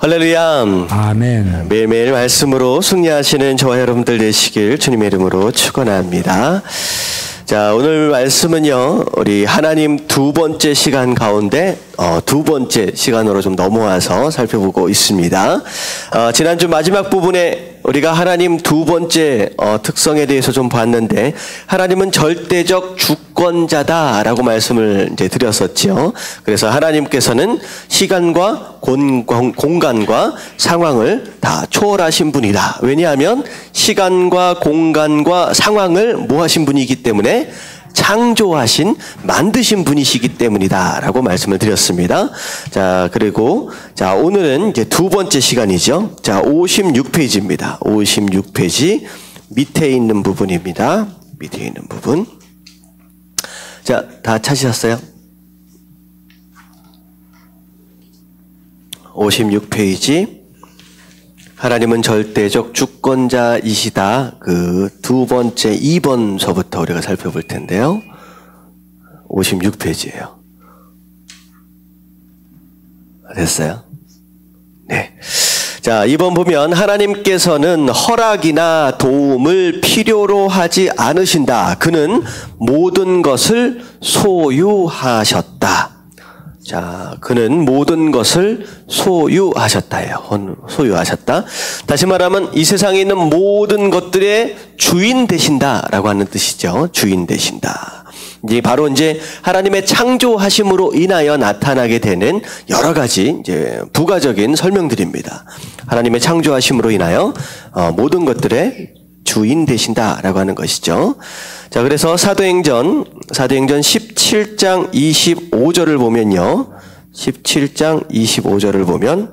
할렐루야. 아멘. 매일매일 말씀으로 승리하시는 저와 여러분들 되시길 주님의 이름으로 축원합니다. 자, 오늘 말씀은요, 우리 하나님 두 번째 시간 가운데 두 번째 시간으로 좀 넘어와서 살펴보고 있습니다. 지난주 마지막 부분에 우리가 하나님 두 번째 특성에 대해서 좀 봤는데, 하나님은 절대적 주권자다라고 말씀을 이제 드렸었죠. 그래서 하나님께서는 시간과 공간과 상황을 다 초월하신 분이다. 왜냐하면 시간과 공간과 상황을 뭐 하신 분이기 때문에? 창조하신, 만드신 분이시기 때문이다 라고 말씀을 드렸습니다. 자, 그리고 자, 오늘은 이제 두 번째 시간이죠. 자, 56페이지입니다. 56페이지 밑에 있는 부분입니다. 밑에 있는 부분. 자, 다 찾으셨어요? 56페이지. 하나님은 절대적 주권자이시다. 그 두 번째 2번서부터 우리가 살펴볼 텐데요. 56페이지예요. 됐어요? 네. 자, 2번 보면 하나님께서는 허락이나 도움을 필요로 하지 않으신다. 그는 모든 것을 소유하셨다. 자, 그는 모든 것을 소유하셨다예요. 소유하셨다. 다시 말하면 이 세상에 있는 모든 것들의 주인 되신다라고 하는 뜻이죠. 주인 되신다. 이제 바로 이제 하나님의 창조하심으로 인하여 나타나게 되는 여러 가지 이제 부가적인 설명들입니다. 하나님의 창조하심으로 인하여 모든 것들의 주인 되신다라고 하는 것이죠. 자, 그래서 사도행전 17장 25절을 보면요. 17장 25절을 보면,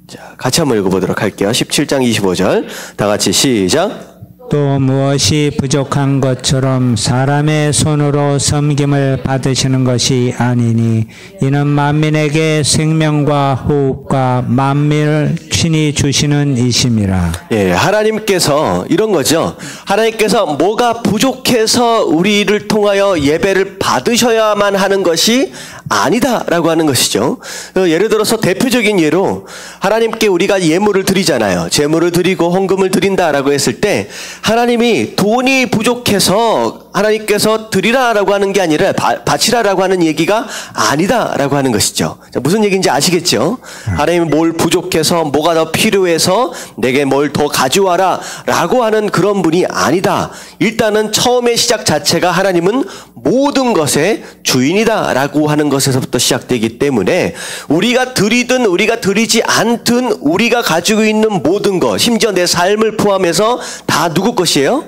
자, 같이 한번 읽어보도록 할게요. 17장 25절. 다 같이 시작. 또 무엇이 부족한 것처럼 사람의 손으로 섬김을 받으시는 것이 아니니 이는 만민에게 생명과 호흡과 만민을 친히 주시는 이심이라. 예, 하나님께서 이런 거죠. 하나님께서 뭐가 부족해서 우리를 통하여 예배를 받으셔야만 하는 것이 아니다라고 하는 것이죠. 예를 들어서 대표적인 예로 하나님께 우리가 예물을 드리잖아요. 제물을 드리고 헌금을 드린다라고 했을 때 하나님이 돈이 부족해서 하나님께서 드리라라고 하는 게 아니라 바치라라고 하는 얘기가 아니다라고 하는 것이죠. 자, 무슨 얘기인지 아시겠죠? 하나님이 뭘 부족해서 뭐가 더 필요해서 내게 뭘 더 가져와라 라고 하는 그런 분이 아니다. 일단은 처음의 시작 자체가 하나님은 모든 것의 주인이다 라고 하는 것에서부터 시작되기 때문에 우리가 드리든 우리가 드리지 않든 우리가 가지고 있는 모든 것, 심지어 내 삶을 포함해서 다 누구 것이에요?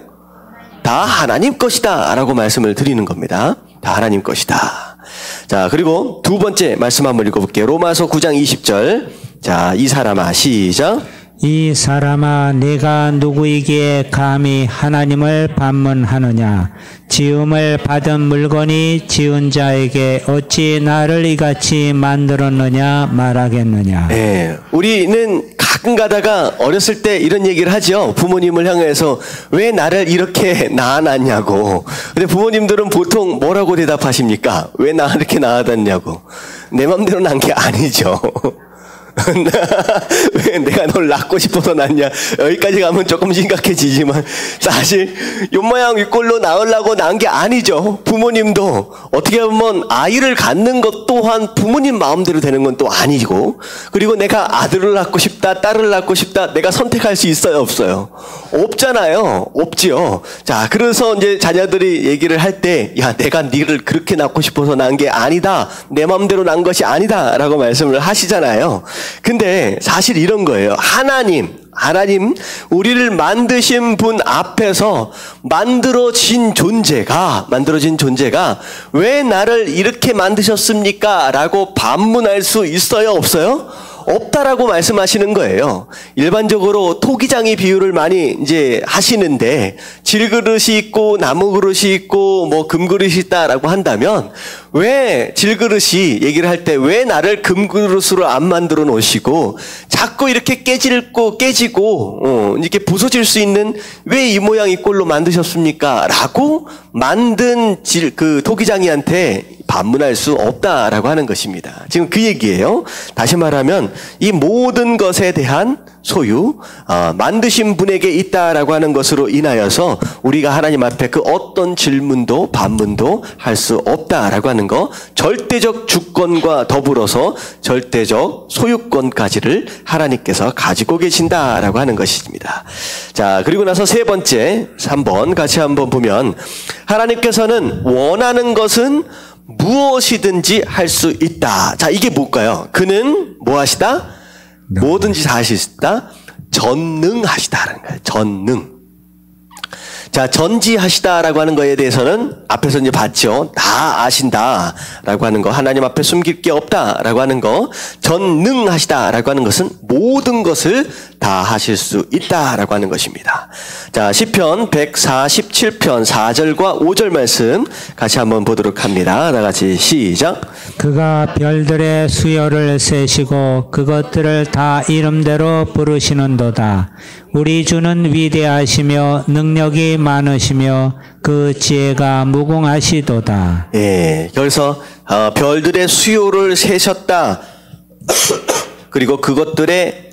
다 하나님 것이다 라고 말씀을 드리는 겁니다. 다 하나님 것이다. 자, 그리고 두 번째 말씀 한번 읽어볼게요. 로마서 9장 20절. 자, 이 사람아, 시작. 이 사람아, 네가 누구이기에 감히 하나님을 반문하느냐? 지음을 받은 물건이 지은 자에게 어찌 나를 이같이 만들었느냐 말하겠느냐? 네, 우리는 가끔 가다가 어렸을 때 이런 얘기를 하죠. 부모님을 향해서 왜 나를 이렇게 낳아놨냐고. 근데 부모님들은 보통 뭐라고 대답하십니까? 왜 나 이렇게 낳아놨냐고. 내 맘대로 낳은 게 아니죠. 왜 내가 널 낳고 싶어서 낳냐. 여기까지 가면 조금 심각해지지만 사실 요모양 윗골로 낳으려고 낳은 게 아니죠. 부모님도 어떻게 보면 아이를 갖는 것 또한 부모님 마음대로 되는 건 또 아니고, 그리고 내가 아들을 낳고 싶다 딸을 낳고 싶다 내가 선택할 수 있어요 없어요? 없잖아요. 없지요. 자, 그래서 이제 자녀들이 얘기를 할 때 야, 내가 니를 그렇게 낳고 싶어서 낳은 게 아니다, 내 마음대로 낳은 것이 아니다 라고 말씀을 하시잖아요. 근데 사실 이런 거예요. 하나님 우리를 만드신 분 앞에서 만들어진 존재가 왜 나를 이렇게 만드셨습니까? 라고 반문할 수 있어요 없어요? 없다라고 말씀하시는 거예요. 일반적으로 토기장이 비유를 많이 이제 하시는데, 질그릇이 있고 나무 그릇이 있고 뭐 금그릇이 있다라고 한다면 왜 질그릇이 얘기를 할 때 왜 나를 금그릇으로 안 만들어 놓으시고 자꾸 이렇게 깨지고 이렇게 부서질 수 있는 왜 이 모양 이 꼴로 만드셨습니까? 라고 만든 그 토기장이한테 반문할 수 없다라고 하는 것입니다. 지금 그 얘기예요. 다시 말하면 이 모든 것에 대한 소유, 만드신 분에게 있다라고 하는 것으로 인하여서 우리가 하나님 앞에 그 어떤 질문도 반문도 할 수 없다라고 하는 거, 절대적 주권과 더불어서 절대적 소유권까지를 하나님께서 가지고 계신다라고 하는 것입니다. 자, 그리고 나서 세 번째, 3번 같이 한번 보면 하나님께서는 원하는 것은 무엇이든지 할 수 있다. 자, 이게 뭘까요? 그는 뭐 하시다? 뭐든지 다 하실 수 있다. 전능하시다라는 거예요. 전능. 자, 전지하시다라고 하는 거에 대해서는 앞에서 이제 봤죠. 다 아신다라고 하는 거, 하나님 앞에 숨길 게 없다라고 하는 거, 전능하시다라고 하는 것은 모든 것을 다 하실 수 있다라고 하는 것입니다. 자, 시편 147편 4절과 5절 말씀 같이 한번 보도록 합니다. 다 같이 시작. 그가 별들의 수요를 세시고 그것들을 다 이름대로 부르시는도다. 우리 주는 위대하시며 능력이 많으시며 그 지혜가 무궁하시도다. 예, 여기서 별들의 수요를 세셨다. 그리고 그것들을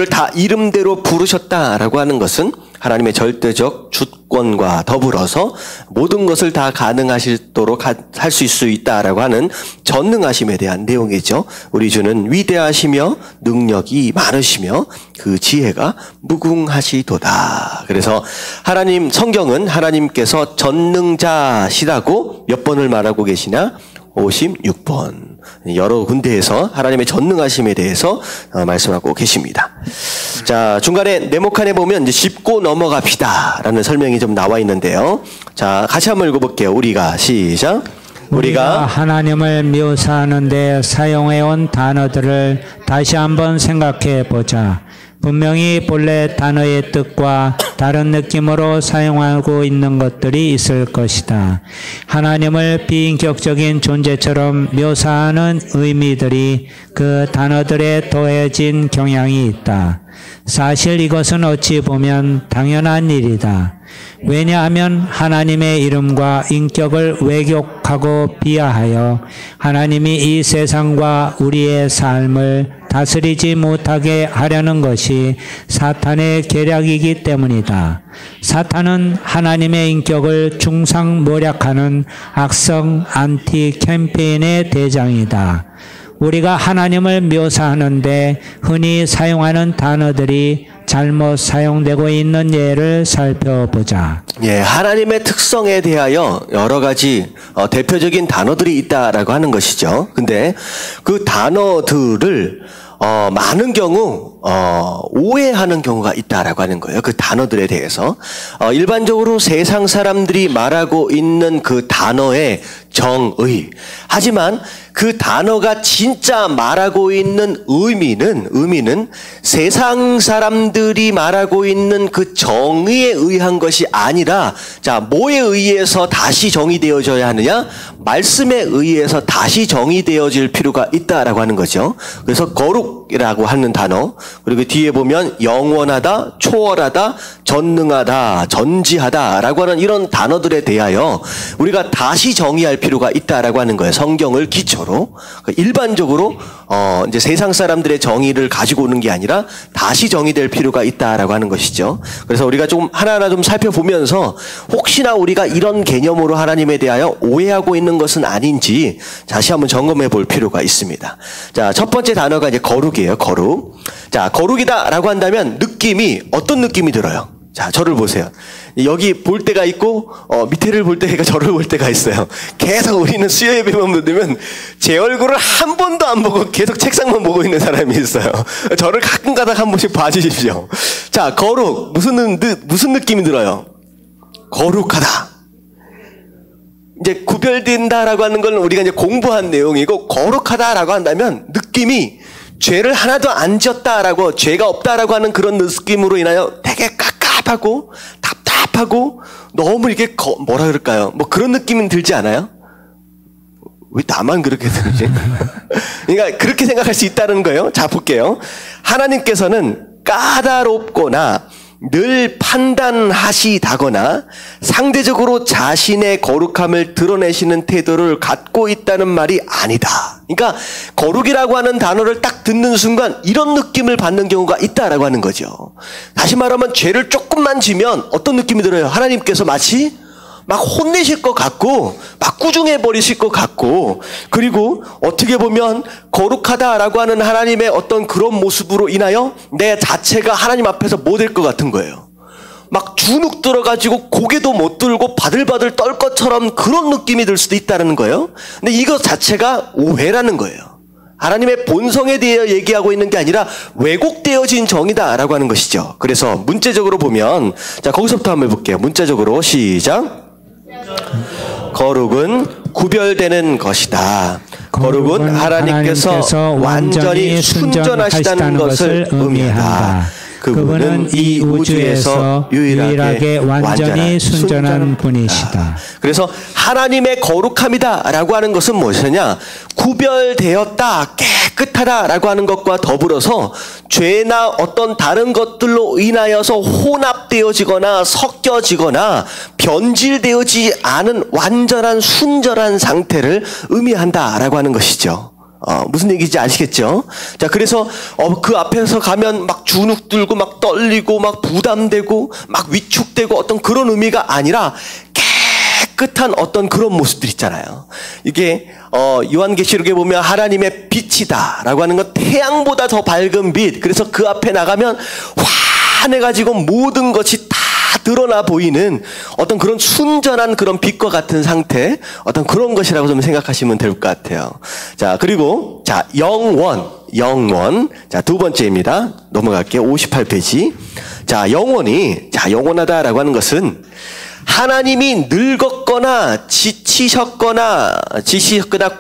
다 이름대로 부르셨다라고 하는 것은 하나님의 절대적 주권과 더불어서 모든 것을 다 가능하시도록 할 수 있다라고 하는 전능하심에 대한 내용이죠. 우리 주는 위대하시며 능력이 많으시며 그 지혜가 무궁하시도다. 그래서 하나님, 성경은 하나님께서 전능자시라고 몇 번을 말하고 계시냐? 56번. 여러 군데에서 하나님의 전능하심에 대해서 말씀하고 계십니다. 자, 중간에 네모칸에 보면 이제 짚고 넘어갑시다 라는 설명이 좀 나와 있는데요. 자, 같이 한번 읽어볼게요. 우리가 시작. 우리가 하나님을 묘사하는 데 사용해온 단어들을 다시 한번 생각해 보자. 분명히 본래 단어의 뜻과 다른 느낌으로 사용하고 있는 것들이 있을 것이다. 하나님을 비인격적인 존재처럼 묘사하는 의미들이 그 단어들에 더해진 경향이 있다. 사실 이것은 어찌 보면 당연한 일이다. 왜냐하면 하나님의 이름과 인격을 왜곡하고 비하하여 하나님이 이 세상과 우리의 삶을 다스리지 못하게 하려는 것이 사탄의 계략이기 때문이다. 사탄은 하나님의 인격을 중상모략하는 악성 안티 캠페인의 대장이다. 우리가 하나님을 묘사하는데 흔히 사용하는 단어들이 잘못 사용되고 있는 예를 살펴보자. 예, 하나님의 특성에 대하여 여러 가지 대표적인 단어들이 있다라고 하는 것이죠. 근데 그 단어들을 많은 경우 오해하는 경우가 있다라고 하는 거예요. 그 단어들에 대해서 일반적으로 세상 사람들이 말하고 있는 그 단어의 정의, 하지만 그 단어가 진짜 말하고 있는 의미는 세상 사람들이 말하고 있는 그 정의에 의한 것이 아니라, 자, 뭐에 의해서 다시 정의되어져야 하느냐? 말씀에 의해서 다시 정의되어질 필요가 있다라고 하는 거죠. 그래서 거룩이라고 하는 단어, 그리고 뒤에 보면 영원하다, 초월하다, 전능하다, 전지하다라고 하는 이런 단어들에 대하여 우리가 다시 정의할 필요가 있다라고 하는 거예요. 성경을 기초로. 일반적으로 이제 세상 사람들의 정의를 가지고 오는 게 아니라 다시 정의될 필요가 있다라고 하는 것이죠. 그래서 우리가 좀 하나하나 좀 살펴보면서 혹시나 우리가 이런 개념으로 하나님에 대하여 오해하고 있는 것은 아닌지 다시 한번 점검해 볼 필요가 있습니다. 자, 첫 번째 단어가 이제 거룩이에요. 거룩. 자, 거룩이다라고 한다면 느낌이 어떤 느낌이 들어요? 자, 저를 보세요. 여기 볼 때가 있고 밑에를 볼 때가 저를 볼 때가 있어요. 계속 우리는 수요 예배만 들으면 제 얼굴을 한 번도 안 보고 계속 책상만 보고 있는 사람이 있어요. 저를 가끔 가다가 한 번씩 봐주십시오. 자, 거룩 무슨 느낌이 들어요? 거룩하다. 이제 구별된다라고 하는 건 우리가 이제 공부한 내용이고, 거룩하다라고 한다면 느낌이 죄를 하나도 안 지었다라고, 죄가 없다라고 하는 그런 느낌으로 인하여 되게 깝깝하고 답답하고 너무 이렇게 뭐라 그럴까요? 뭐 그런 느낌은 들지 않아요? 왜 나만 그렇게 들지? 그러니까 그렇게 생각할 수 있다는 거예요. 자, 볼게요. 하나님께서는 까다롭거나 늘 판단하시다거나 상대적으로 자신의 거룩함을 드러내시는 태도를 갖고 있다는 말이 아니다. 그러니까 거룩이라고 하는 단어를 딱 듣는 순간 이런 느낌을 받는 경우가 있다라고 하는 거죠. 다시 말하면 죄를 조금만 지면 어떤 느낌이 들어요? 하나님께서 마치 막 혼내실 것 같고 막 꾸중해 버리실 것 같고, 그리고 어떻게 보면 거룩하다라고 하는 하나님의 어떤 그런 모습으로 인하여 내 자체가 하나님 앞에서 못 될 것 같은 거예요. 막 주눅 들어가지고 고개도 못 들고 바들바들 떨 것처럼 그런 느낌이 들 수도 있다는 거예요. 근데 이것 자체가 오해라는 거예요. 하나님의 본성에 대해 얘기하고 있는 게 아니라 왜곡되어진 정의다라고 하는 것이죠. 그래서 문제적으로 보면, 자, 거기서부터 한번 해볼게요. 문제적으로 시작. 거룩은 구별되는 것이다. 거룩은 하나님께서 완전히 순전하시다는 것을 의미한다. 그분은 이 우주에서 유일하게 완전히 순전한 분이시다. 그래서 하나님의 거룩함이다 라고 하는 것은 무엇이냐? 구별되었다, 깨끗하다 라고 하는 것과 더불어서 죄나 어떤 다른 것들로 인하여서 혼합되어지거나 섞여지거나 변질되어지지 않은 완전한 순전한 상태를 의미한다 라고 하는 것이죠. 무슨 얘기인지 아시겠죠? 자, 그래서 그 앞에서 가면 막 주눅 들고 막 떨리고 막 부담되고 막 위축되고 어떤 그런 의미가 아니라 깨끗한 어떤 그런 모습들 있잖아요. 이게 요한계시록에 보면 하나님의 빛이다 라고 하는 건 태양보다 더 밝은 빛. 그래서 그 앞에 나가면 환해가지고 모든 것이 다 드러나 보이는 어떤 그런 순전한 그런 빛과 같은 상태, 어떤 그런 것이라고 좀 생각하시면 될 것 같아요. 자, 그리고 자, 영원. 자, 두 번째입니다. 넘어갈게요. 58페이지. 자, 영원하다라고 하는 것은 하나님이 늙었거나 지치셨거나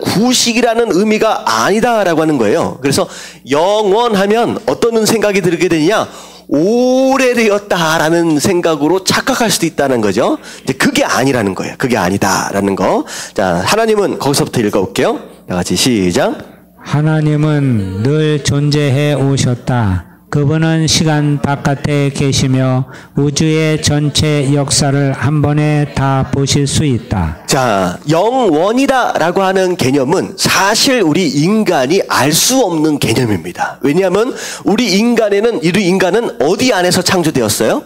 구식이라는 의미가 아니다라고 하는 거예요. 그래서 영원하면 어떤 생각이 들게 되냐? 오래되었다라는 생각으로 착각할 수도 있다는 거죠. 이제 그게 아니라는 거예요. 그게 아니다라는 거. 자, 하나님은 거기서부터 읽어볼게요. 다 같이 시작. 하나님은 늘 존재해 오셨다. 그분은 시간 바깥에 계시며 우주의 전체 역사를 한 번에 다 보실 수 있다. 자, 영원이다라고 하는 개념은 사실 우리 인간이 알 수 없는 개념입니다. 왜냐하면 우리 인간은 어디 안에서 창조되었어요?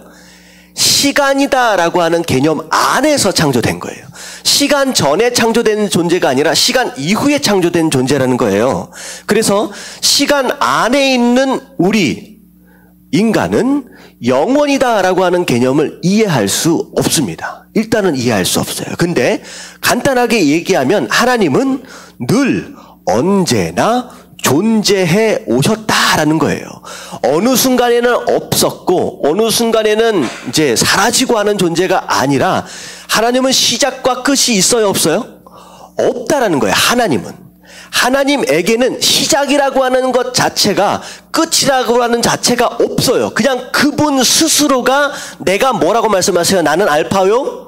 시간이다라고 하는 개념 안에서 창조된 거예요. 시간 전에 창조된 존재가 아니라 시간 이후에 창조된 존재라는 거예요. 그래서 시간 안에 있는 우리 인간은 영원이다라고 하는 개념을 이해할 수 없습니다. 일단은 이해할 수 없어요. 근데 간단하게 얘기하면 하나님은 늘 언제나 존재해 오셨다라는 거예요. 어느 순간에는 없었고 어느 순간에는 이제 사라지고 하는 존재가 아니라 하나님은 시작과 끝이 있어요, 없어요? 없다라는 거예요. 하나님에게는 시작이라고 하는 것 자체가 끝이라고 하는 자체가 없어요. 그냥 그분 스스로가 내가 뭐라고 말씀하세요? 나는 알파요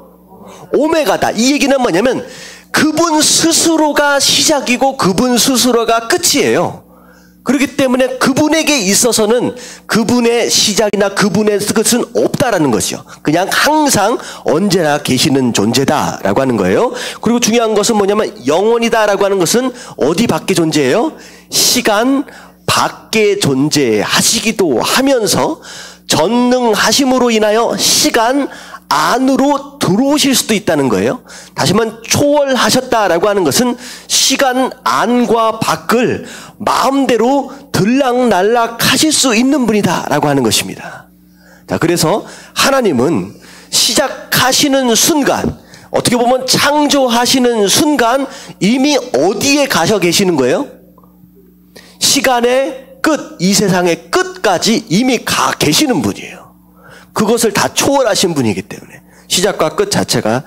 오메가다. 이 얘기는 뭐냐면 그분 스스로가 시작이고 그분 스스로가 끝이에요. 그렇기 때문에 그분에게 있어서는 그분의 시작이나 그분의 끝은 없다라는 것이죠. 그냥 항상 언제나 계시는 존재다라고 하는 거예요. 그리고 중요한 것은 뭐냐면 영원이다라고 하는 것은 어디 밖에 존재해요? 시간 밖에 존재하시기도 하면서 전능하심으로 인하여 시간 안으로 들어오실 수도 있다는 거예요. 다시 한번 초월하셨다라고 하는 것은 시간 안과 밖을 마음대로 들락날락 하실 수 있는 분이다라고 하는 것입니다. 자, 그래서 하나님은 시작하시는 순간, 어떻게 보면 창조하시는 순간 이미 어디에 가셔 계시는 거예요? 시간의 끝, 이 세상의 끝까지 이미 가 계시는 분이에요. 그것을 다 초월하신 분이기 때문에 시작과 끝 자체가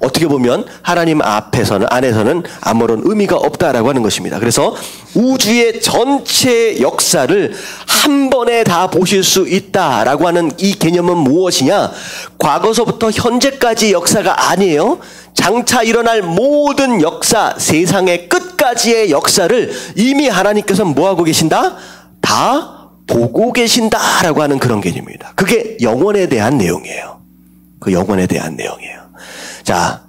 어떻게 보면 하나님 안에서는 아무런 의미가 없다라고 하는 것입니다. 그래서 우주의 전체 역사를 한 번에 다 보실 수 있다라고 하는 이 개념은 무엇이냐? 과거서부터 현재까지 역사가 아니에요. 장차 일어날 모든 역사, 세상의 끝까지의 역사를 이미 하나님께서 뭐하고 계신다? 다 보고 계신다라고 하는 그런 개념입니다. 그게 영원에 대한 내용이에요. 그 영원에 대한 내용이에요. 자,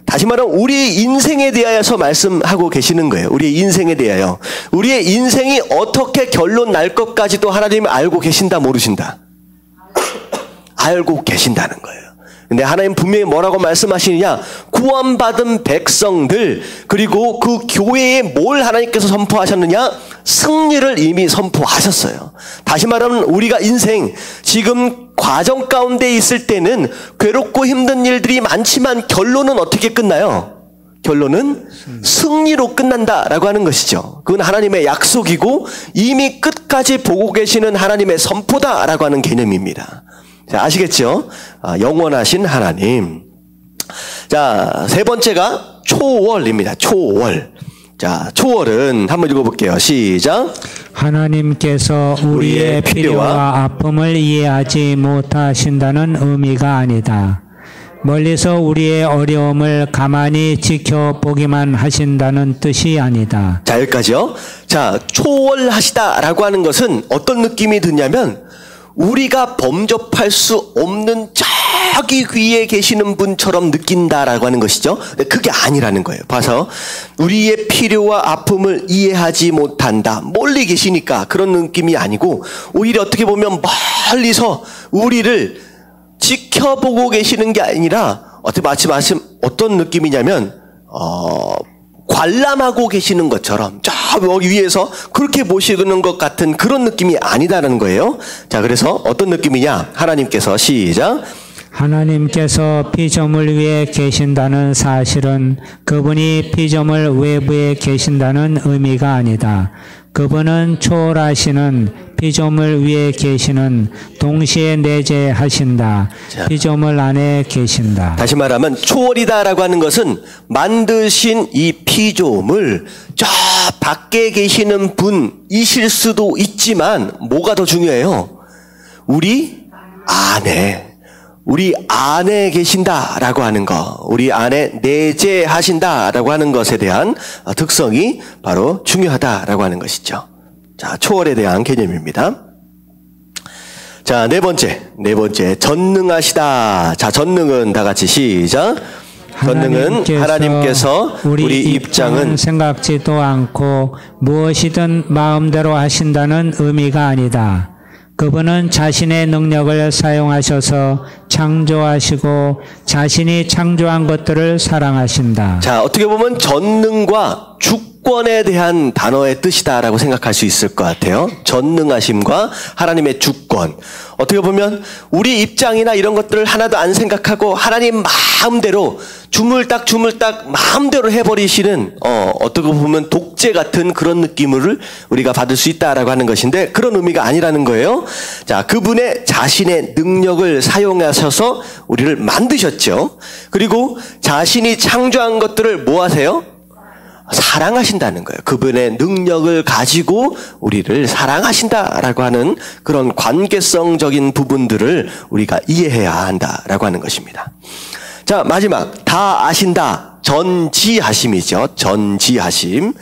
다시 말하면 우리의 인생에 대하여서 말씀하고 계시는 거예요. 우리의 인생에 대하여. 우리의 인생이 어떻게 결론 날 것까지도 하나님이 알고 계신다, 모르신다? 알고 계신다는 거예요. 근데 하나님 분명히 뭐라고 말씀하시느냐? 구원받은 백성들, 그리고 그 교회에 뭘 하나님께서 선포하셨느냐? 승리를 이미 선포하셨어요. 다시 말하면 우리가 인생, 지금 과정 가운데 있을 때는 괴롭고 힘든 일들이 많지만 결론은 어떻게 끝나요? 결론은 승리로 끝난다라고 하는 것이죠. 그건 하나님의 약속이고 이미 끝까지 보고 계시는 하나님의 선포다라고 하는 개념입니다. 자, 아시겠죠? 영원하신 하나님. 자, 세 번째가 초월입니다. 초월. 자, 초월은 한번 읽어볼게요. 시작. 하나님께서 우리의 필요와 아픔을 이해하지 못하신다는 의미가 아니다. 멀리서 우리의 어려움을 가만히 지켜보기만 하신다는 뜻이 아니다. 자, 여기까지요. 자, 초월하시다라고 하는 것은 어떤 느낌이 드냐면 우리가 범접할 수 없는 저기 위에 계시는 분처럼 느낀다라고 하는 것이죠. 근데 그게 아니라는 거예요. 봐서 우리의 필요와 아픔을 이해하지 못한다. 멀리 계시니까 그런 느낌이 아니고 오히려 어떻게 보면 멀리서 우리를 지켜보고 계시는 게 아니라 마침 어떤 느낌이냐면 관람하고 계시는 것처럼 저 여기 위에서 그렇게 보시는 것 같은 그런 느낌이 아니다라는 거예요. 자, 그래서 어떤 느낌이냐? 하나님께서 시작. 하나님께서 피조물 위에 계신다는 사실은 그분이 피조물 외부에 계신다는 의미가 아니다. 그분은 초월하시는 피조물 위에 계시는 동시에 내재하신다. 피조물 안에 계신다. 다시 말하면 초월이다라고 하는 것은 만드신 이 피조물 저 밖에 계시는 분이실 수도 있지만 뭐가 더 중요해요? 우리 안에 계신다라고 하는 거, 우리 안에 내재하신다라고 하는 것에 대한 특성이 바로 중요하다라고 하는 것이죠. 자, 초월에 대한 개념입니다. 자, 네 번째, 전능하시다. 자, 전능은 다 같이 시작. 전능은 하나님께서 우리 입장은 생각지도 않고 무엇이든 마음대로 하신다는 의미가 아니다. 그분은 자신의 능력을 사용하셔서 창조하시고 자신이 창조한 것들을 사랑하신다. 자, 어떻게 보면 전능과 주권에 대한 단어의 뜻이다라고 생각할 수 있을 것 같아요. 전능하심과 하나님의 주권. 어떻게 보면 우리 입장이나 이런 것들을 하나도 안 생각하고 하나님 마음대로 주물딱 마음대로 해버리시는 어떻게 보면 독재 같은 그런 느낌을 우리가 받을 수 있다라고 하는 것인데 그런 의미가 아니라는 거예요. 자, 그분의 자신의 능력을 사용하셔서 우리를 만드셨죠. 그리고 자신이 창조한 것들을 뭐 하세요? 사랑하신다는 거예요. 그분의 능력을 가지고 우리를 사랑하신다라고 하는 그런 관계성적인 부분들을 우리가 이해해야 한다라고 하는 것입니다. 자, 마지막 다 아신다. 전지하심이죠. 전지하심.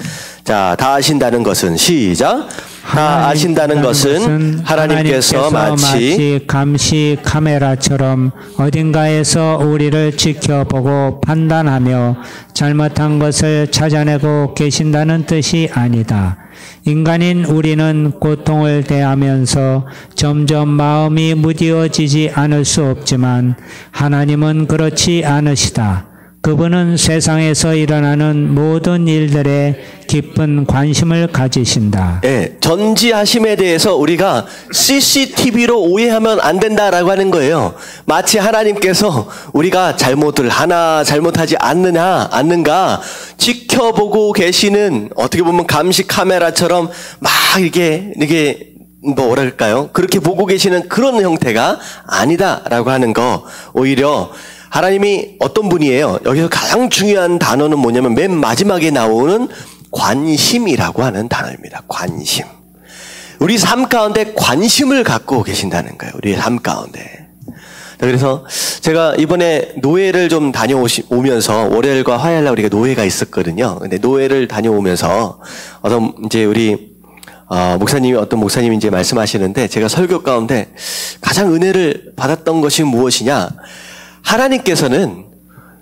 자, 다 아신다는 것은 시작. 다 아신다는 것은 하나님께서 마치 감시 카메라처럼 어딘가에서 우리를 지켜보고 판단하며 잘못한 것을 찾아내고 계신다는 뜻이 아니다. 인간인 우리는 고통을 대하면서 점점 마음이 무디어지지 않을 수 없지만 하나님은 그렇지 않으시다. 그분은 세상에서 일어나는 모든 일들에 깊은 관심을 가지신다. 네, 전지하심에 대해서 우리가 CCTV로 오해하면 안 된다라고 하는 거예요. 마치 하나님께서 우리가 잘못을 하나 잘못하지 않는가 지켜보고 계시는 어떻게 보면 감시 카메라처럼 막 이게 뭐랄까요? 그렇게 보고 계시는 그런 형태가 아니다라고 하는 거. 오히려 하나님이 어떤 분이에요? 여기서 가장 중요한 단어는 뭐냐면 맨 마지막에 나오는 관심이라고 하는 단어입니다. 관심. 우리 삶 가운데 관심을 갖고 계신다는 거예요. 우리의 삶 가운데. 그래서 제가 이번에 노예를 좀 다녀오면서 월요일과 화요일날 우리가 노예가 있었거든요. 근데 노예를 다녀오면서 이제 우리 목사님이 어떤 목사님이 이제 말씀하시는데 제가 설교 가운데 가장 은혜를 받았던 것이 무엇이냐? 하나님께서는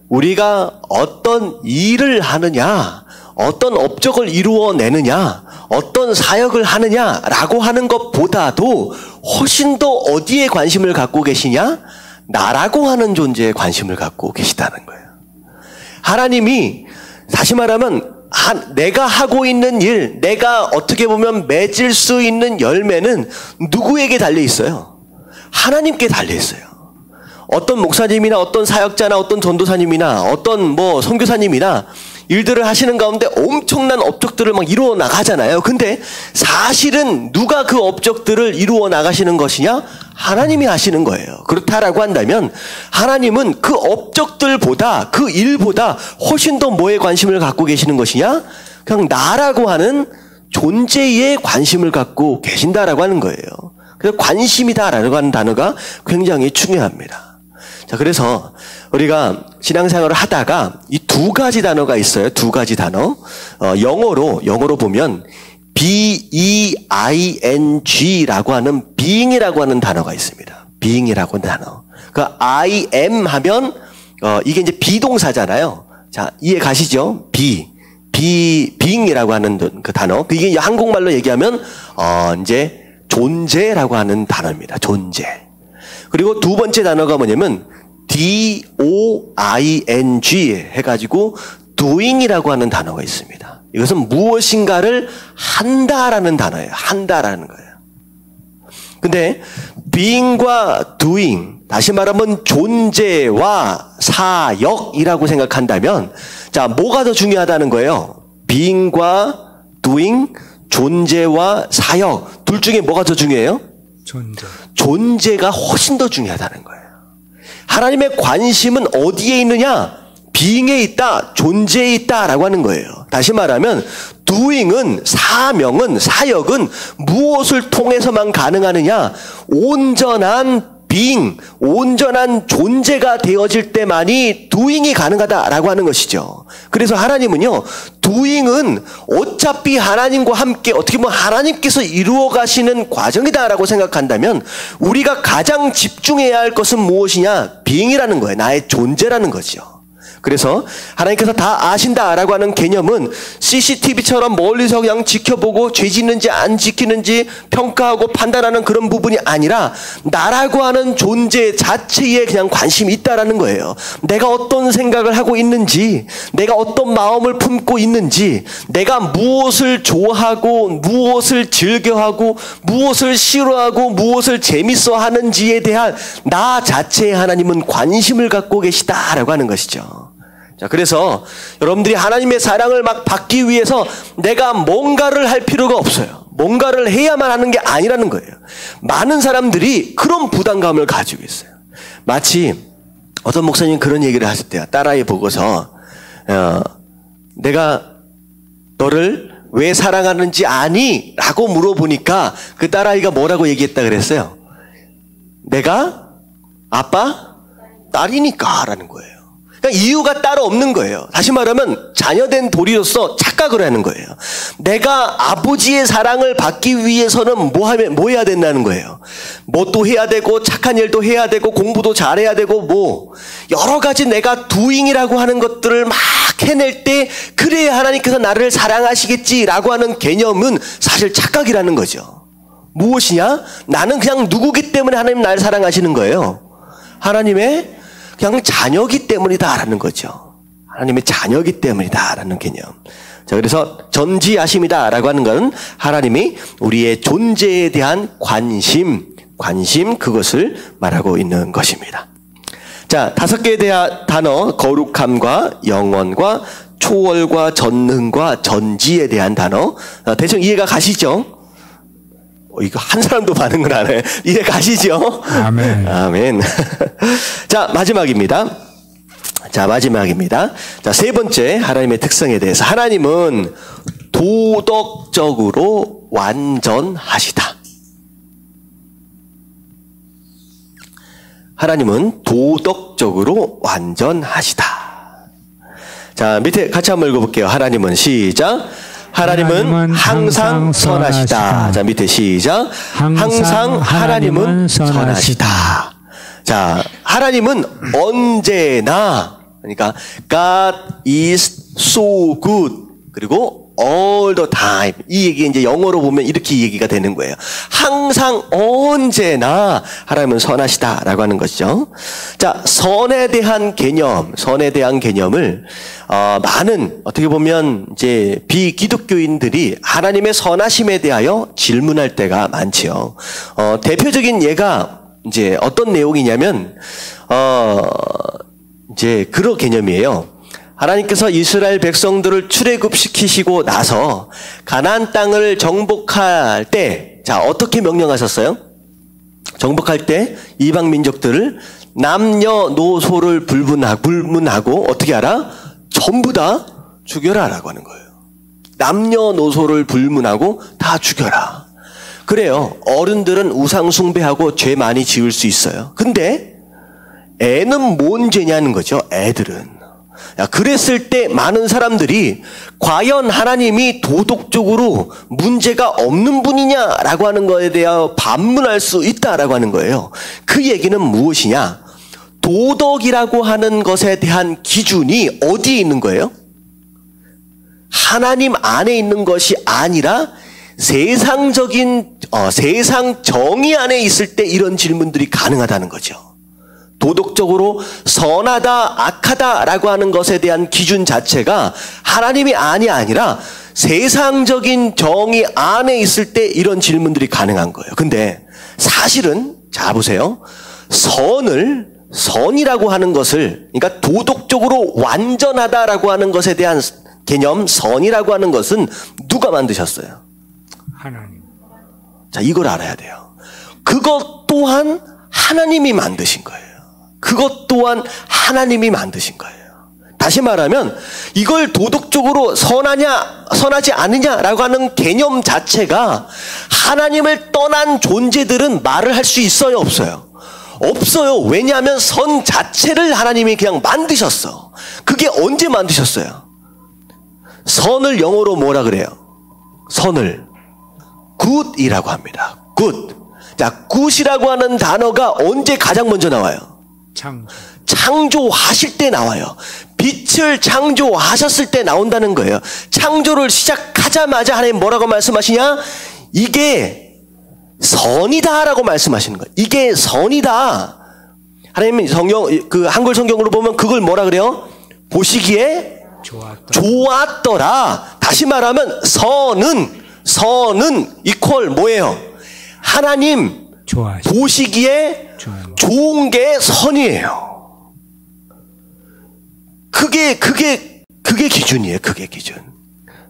우리가 어떤 일을 하느냐, 어떤 업적을 이루어내느냐, 어떤 사역을 하느냐라고 하는 것보다도 훨씬 더 어디에 관심을 갖고 계시냐? 나라고 하는 존재에 관심을 갖고 계시다는 거예요. 하나님이 다시 말하면 내가 하고 있는 일, 내가 어떻게 보면 맺을 수 있는 열매는 누구에게 달려 있어요? 하나님께 달려 있어요. 어떤 목사님이나 어떤 사역자나 어떤 전도사님이나 어떤 선교사님이나 일들을 하시는 가운데 엄청난 업적들을 막 이루어 나가잖아요. 근데 사실은 누가 그 업적들을 이루어 나가시는 것이냐? 하나님이 하시는 거예요. 그렇다라고 한다면 하나님은 그 업적들보다, 그 일보다 훨씬 더 뭐에 관심을 갖고 계시는 것이냐? 그냥 나라고 하는 존재에 관심을 갖고 계신다라고 하는 거예요. 그래서 관심이다라고 하는 단어가 굉장히 중요합니다. 자, 그래서 우리가 신앙생활을 하다가 이 두 가지 단어가 있어요. 두 가지 단어. 영어로 보면 being라고 하는 being이라고 하는 단어가 있습니다. being이라고 하는 단어. 그 I am 하면 이게 이제 비동사잖아요. 자, 이해 가시죠? being이라고 하는 그 단어. 이게 한국말로 얘기하면 이제 존재라고 하는 단어입니다. 존재. 그리고 두 번째 단어가 뭐냐면 doing 해가지고 doing이라고 하는 단어가 있습니다. 이것은 무엇인가를 한다라는 단어예요. 한다라는 거예요. 근데 being과 doing, 다시 말하면 존재와 사역이라고 생각한다면, 자, 뭐가 더 중요하다는 거예요? being과 doing, 존재와 사역, 둘 중에 뭐가 더 중요해요? 존재가 훨씬 더 중요하다는 거예요. 하나님의 관심은 어디에 있느냐? being에 있다, 존재에 있다라고 하는 거예요. 다시 말하면 doing은, 사명은, 사역은 무엇을 통해서만 가능하느냐? 온전한 being, 온전한 존재가 되어질 때만이 doing이 가능하다라고 하는 것이죠. 그래서 하나님은요, doing은 어차피 하나님과 함께 어떻게 보면 하나님께서 이루어 가시는 과정이다라고 생각한다면 우리가 가장 집중해야 할 것은 무엇이냐? being이라는 거예요. 나의 존재라는 거죠. 그래서 하나님께서 다 아신다라고 하는 개념은 CCTV처럼 멀리서 그냥 지켜보고 죄 짓는지 안 지키는지 평가하고 판단하는 그런 부분이 아니라 나라고 하는 존재 자체에 그냥 관심이 있다라는 거예요. 내가 어떤 생각을 하고 있는지, 내가 어떤 마음을 품고 있는지, 내가 무엇을 좋아하고 무엇을 즐겨하고 무엇을 싫어하고 무엇을 재밌어 하는지에 대한 나 자체에 하나님은 관심을 갖고 계시다라고 하는 것이죠. 자, 그래서 여러분들이 하나님의 사랑을 막 받기 위해서 내가 뭔가를 할 필요가 없어요. 뭔가를 해야만 하는 게 아니라는 거예요. 많은 사람들이 그런 부담감을 가지고 있어요. 마치 어떤 목사님 그런 얘기를 하셨대요. 딸아이 보고서 내가 너를 왜 사랑하는지 아니? 라고 물어보니까 그 딸아이가 뭐라고 얘기했다 그랬어요? 내가 아빠? 딸이니까 라는 거예요. 그러니까 이유가 따로 없는 거예요. 다시 말하면 자녀된 도리로서 착각을 하는 거예요. 내가 아버지의 사랑을 받기 위해서는 뭐 해야 된다는 거예요. 뭣도 해야 되고 착한 일도 해야 되고 공부도 잘해야 되고 여러 가지 내가 doing이라고 하는 것들을 막 해낼 때 그래야 하나님께서 나를 사랑하시겠지라고 하는 개념은 사실 착각이라는 거죠. 무엇이냐? 나는 그냥 누구기 때문에 하나님 나를 사랑하시는 거예요. 하나님의 그냥 자녀기 때문이다라는 거죠. 하나님의 자녀기 때문이다라는 개념. 자, 그래서 전지하심이다라고 하는 것은 하나님이 우리의 존재에 대한 관심 그것을 말하고 있는 것입니다. 자, 5개에 대한 단어, 거룩함과 영원과 초월과 전능과 전지에 대한 단어. 대충 이해가 가시죠? 이거 한 사람도 반응을 안 해. 이해 가시죠? 아멘. 아멘. 자, 마지막입니다. 자, 세 번째 하나님의 특성에 대해서. 하나님은 도덕적으로 완전하시다. 하나님은 도덕적으로 완전하시다. 자, 밑에 같이 한번 읽어볼게요. 하나님은 시작. 하나님은 항상 선하시다. 자, 밑에 시작. 항상 하나님은 선하시다. 자, 하나님은 언제나, 그러니까 God is so good. 그리고 all the time. 이 얘기 이제 영어로 보면 이렇게 얘기가 되는 거예요. 항상 언제나 하나님은 선하시다라고 하는 것이죠. 자, 선에 대한 개념을 많은 어떻게 보면 이제 비기독교인들이 하나님의 선하심에 대하여 질문할 때가 많지요. 대표적인 예가 이제 어떤 내용이냐면 이제 그런 개념이에요. 하나님께서 이스라엘 백성들을 출애굽시키시고 나서 가나안 땅을 정복할 때, 자, 어떻게 명령하셨어요? 정복할 때 이방 민족들을 남녀노소를 불문하고 어떻게 하라? 전부 다 죽여라라고 하는 거예요. 남녀노소를 불문하고 다 죽여라. 그래요. 어른들은 우상 숭배하고 죄 많이 지을 수 있어요. 근데 애는 뭔 죄냐는 거죠. 애들은. 그랬을 때 많은 사람들이 과연 하나님이 도덕적으로 문제가 없는 분이냐라고 하는 것에 대하여 반문할 수 있다라고 하는 거예요. 그 얘기는 무엇이냐? 도덕이라고 하는 것에 대한 기준이 어디에 있는 거예요? 하나님 안에 있는 것이 아니라 세상적인 세상 정의 안에 있을 때 이런 질문들이 가능하다는 거죠. 도덕적으로 선하다, 악하다라고 하는 것에 대한 기준 자체가 하나님이 아니라 세상적인 정의 안에 있을 때 이런 질문들이 가능한 거예요. 근데 사실은 자 보세요. 선이라고 하는 것을, 그러니까 도덕적으로 완전하다라고 하는 것에 대한 개념, 선이라고 하는 것은 누가 만드셨어요? 하나님. 자, 이걸 알아야 돼요. 그것 또한 하나님이 만드신 거예요. 그것 또한 하나님이 만드신 거예요. 다시 말하면 이걸 도덕적으로 선하냐 선하지 않느냐라고 하는 개념 자체가 하나님을 떠난 존재들은 말을 할 수 있어요, 없어요? 없어요. 왜냐하면 선 자체를 하나님이 그냥 만드셨어. 그게 언제 만드셨어요? 선을 영어로 뭐라 그래요? 선을 good이라고 합니다. good. 자, good이라고 하는 단어가 언제 가장 먼저 나와요? 창조하실 때 나와요. 빛을 창조하셨을 때 나온다는 거예요. 창조를 시작하자마자 하나님 뭐라고 말씀하시냐? 이게 선이다라고 말씀하시는 거예요. 이게 선이다. 하나님 그 한글 성경으로 보면 그걸 뭐라 그래요? 보시기에 좋았더라. 다시 말하면 선은 이퀄 뭐예요? 하나님 보시기에 좋은 게 선이에요. 그게 기준이에요. 그게 기준.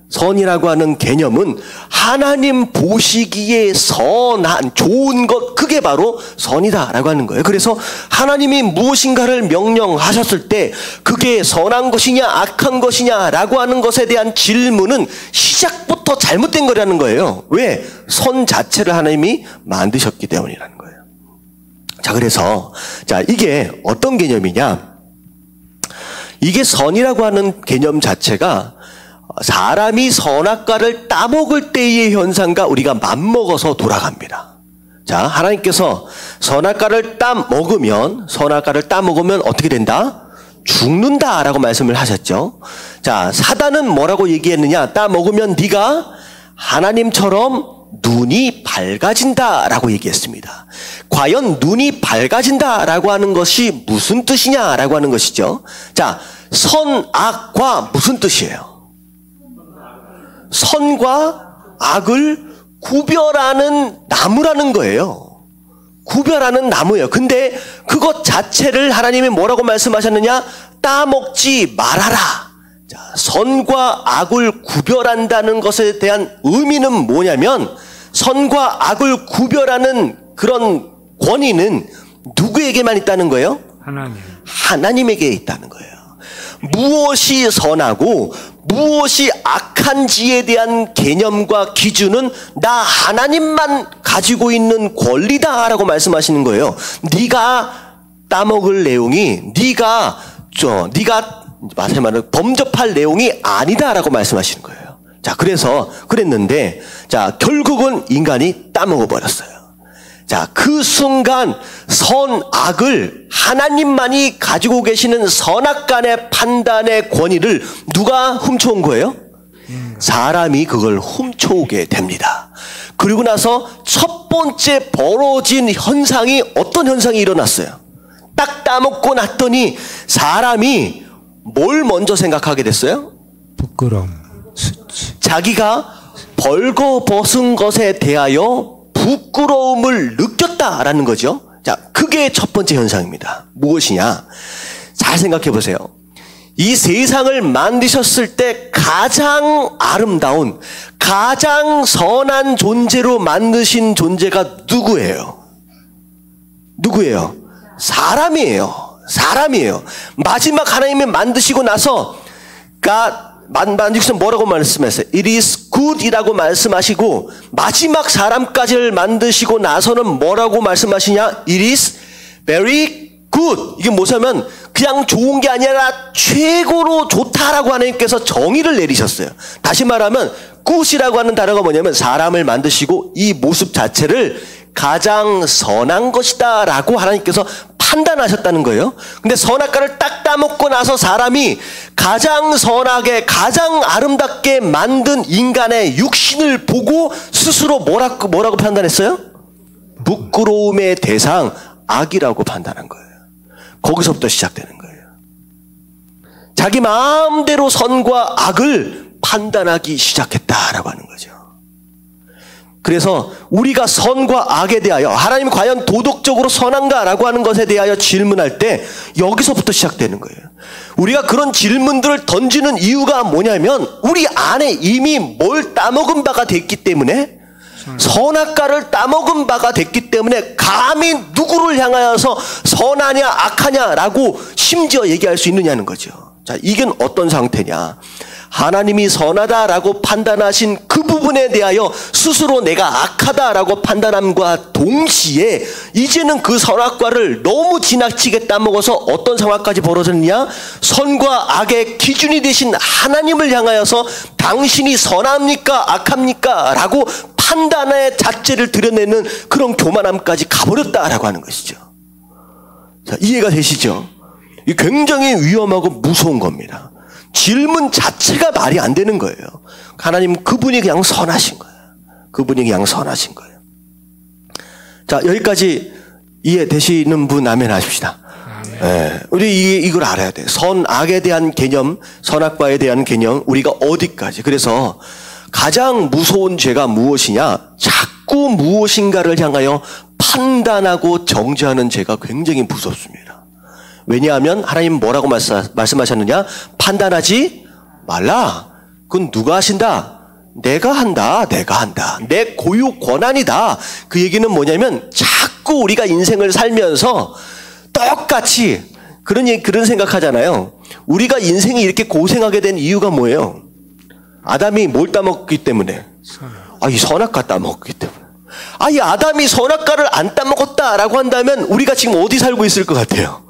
선이라고 하는 개념은 하나님 보시기에 선한 좋은 것, 그게 바로 선이다라고 하는 거예요. 그래서 하나님이 무엇인가를 명령하셨을 때 그게 선한 것이냐 악한 것이냐라고 하는 것에 대한 질문은 시작부터 잘못된 거라는 거예요. 왜? 선 자체를 하나님이 만드셨기 때문이라는 거예요. 자, 그래서 자, 이게 어떤 개념이냐? 이게 선이라고 하는 개념 자체가 사람이 선악과를 따먹을 때의 현상과 우리가 맞먹어서 돌아갑니다. 자, 하나님께서 선악과를 따먹으면 어떻게 된다? 죽는다라고 말씀을 하셨죠. 자, 사단은 뭐라고 얘기했느냐? 따먹으면 네가 하나님처럼 눈이 밝아진다라고 얘기했습니다. 과연 눈이 밝아진다라고 하는 것이 무슨 뜻이냐라고 하는 것이죠. 자, 선악과 무슨 뜻이에요? 선과 악을 구별하는 나무라는 거예요. 구별하는 나무예요. 근데 그것 자체를 하나님이 뭐라고 말씀하셨느냐? 따먹지 말아라. 자, 선과 악을 구별한다는 것에 대한 의미는 뭐냐면 선과 악을 구별하는 그런 권위는 누구에게만 있다는 거예요? 하나님에게 있다는 거예요. 무엇이 선하고 무엇이 악한지에 대한 개념과 기준은 나 하나님만 가지고 있는 권리다라고 말씀하시는 거예요. 네가 따먹을 내용이 네가 마찬가지로 범접할 내용이 아니다라고 말씀하시는 거예요. 자, 그래서 그랬는데 자, 결국은 인간이 따먹어 버렸어요. 자, 그 순간 선악을 하나님만이 가지고 계시는 선악간의 판단의 권위를 누가 훔쳐온 거예요? 사람이 그걸 훔쳐오게 됩니다. 그리고 나서 첫 번째 벌어진 현상이 어떤 현상이 일어났어요? 딱 따먹고 났더니 사람이 뭘 먼저 생각하게 됐어요? 부끄러움, 수치. 자기가 벌거벗은 것에 대하여 부끄러움을 느꼈다라는 거죠. 자, 그게 첫 번째 현상입니다. 무엇이냐? 잘 생각해 보세요. 이 세상을 만드셨을 때 가장 아름다운, 가장 선한 존재로 만드신 존재가 누구예요? 누구예요? 사람이에요. 사람이에요. 마지막 하나님이 만드시고 나서 만드시면 뭐라고 말씀했어요? It is good 이라고 말씀하시고 마지막 사람까지를 만드시고 나서는 뭐라고 말씀하시냐? It is very good. 이게 뭐냐면 그냥 좋은 게 아니라 최고로 좋다라고 하나님께서 정의를 내리셨어요. 다시 말하면 good이라고 하는 단어가 뭐냐면 사람을 만드시고 이 모습 자체를 가장 선한 것이다 라고 하나님께서 판단하셨다는 거예요. 근데 선악과를 딱 따먹고 나서 사람이 가장 선하게 가장 아름답게 만든 인간의 육신을 보고 스스로 뭐라고 판단했어요? 부끄러움의 대상 악이라고 판단한 거예요. 거기서부터 시작되는 거예요. 자기 마음대로 선과 악을 판단하기 시작했다라고 하는 거죠. 그래서 우리가 선과 악에 대하여 하나님이 과연 도덕적으로 선한가라고 하는 것에 대하여 질문할 때 여기서부터 시작되는 거예요. 우리가 그런 질문들을 던지는 이유가 뭐냐면 우리 안에 이미 뭘 따먹은 바가 됐기 때문에 선악과를 따먹은 바가 됐기 때문에 감히 누구를 향하여서 선하냐 악하냐라고 심지어 얘기할 수 있느냐는 거죠. 자, 이게 어떤 상태냐? 하나님이 선하다라고 판단하신 그 부분에 대하여 스스로 내가 악하다라고 판단함과 동시에 이제는 그 선악과를 너무 지나치게 따먹어서 어떤 상황까지 벌어졌느냐? 선과 악의 기준이 되신 하나님을 향하여서 당신이 선합니까 악합니까? 라고 판단의 자체를 드러내는 그런 교만함까지 가버렸다라고 하는 것이죠. 자, 이해가 되시죠? 이 굉장히 위험하고 무서운 겁니다. 질문 자체가 말이 안 되는 거예요. 하나님 그분이 그냥 선하신 거예요. 그분이 그냥 선하신 거예요. 자, 여기까지 이해되시는 분 아멘 하십시다. 네, 우리 이걸 알아야 돼요. 선악에 대한 개념, 선악과에 대한 개념, 우리가 어디까지. 그래서 가장 무서운 죄가 무엇이냐? 자꾸 무엇인가를 향하여 판단하고 정죄하는 죄가 굉장히 무섭습니다. 왜냐하면 하나님 뭐라고 말씀하셨느냐? 판단하지 말라. 그건 누가 하신다? 내가 한다. 내가 한다. 내 고유 권한이다. 그 얘기는 뭐냐면 자꾸 우리가 인생을 살면서 똑같이 그런 생각하잖아요. 우리가 인생이 이렇게 고생하게 된 이유가 뭐예요? 아담이 뭘 따먹기 때문에? 이 선악과 따먹기 때문에. 이 아담이 선악과를 안 따먹었다라고 한다면 우리가 지금 어디 살고 있을 것 같아요?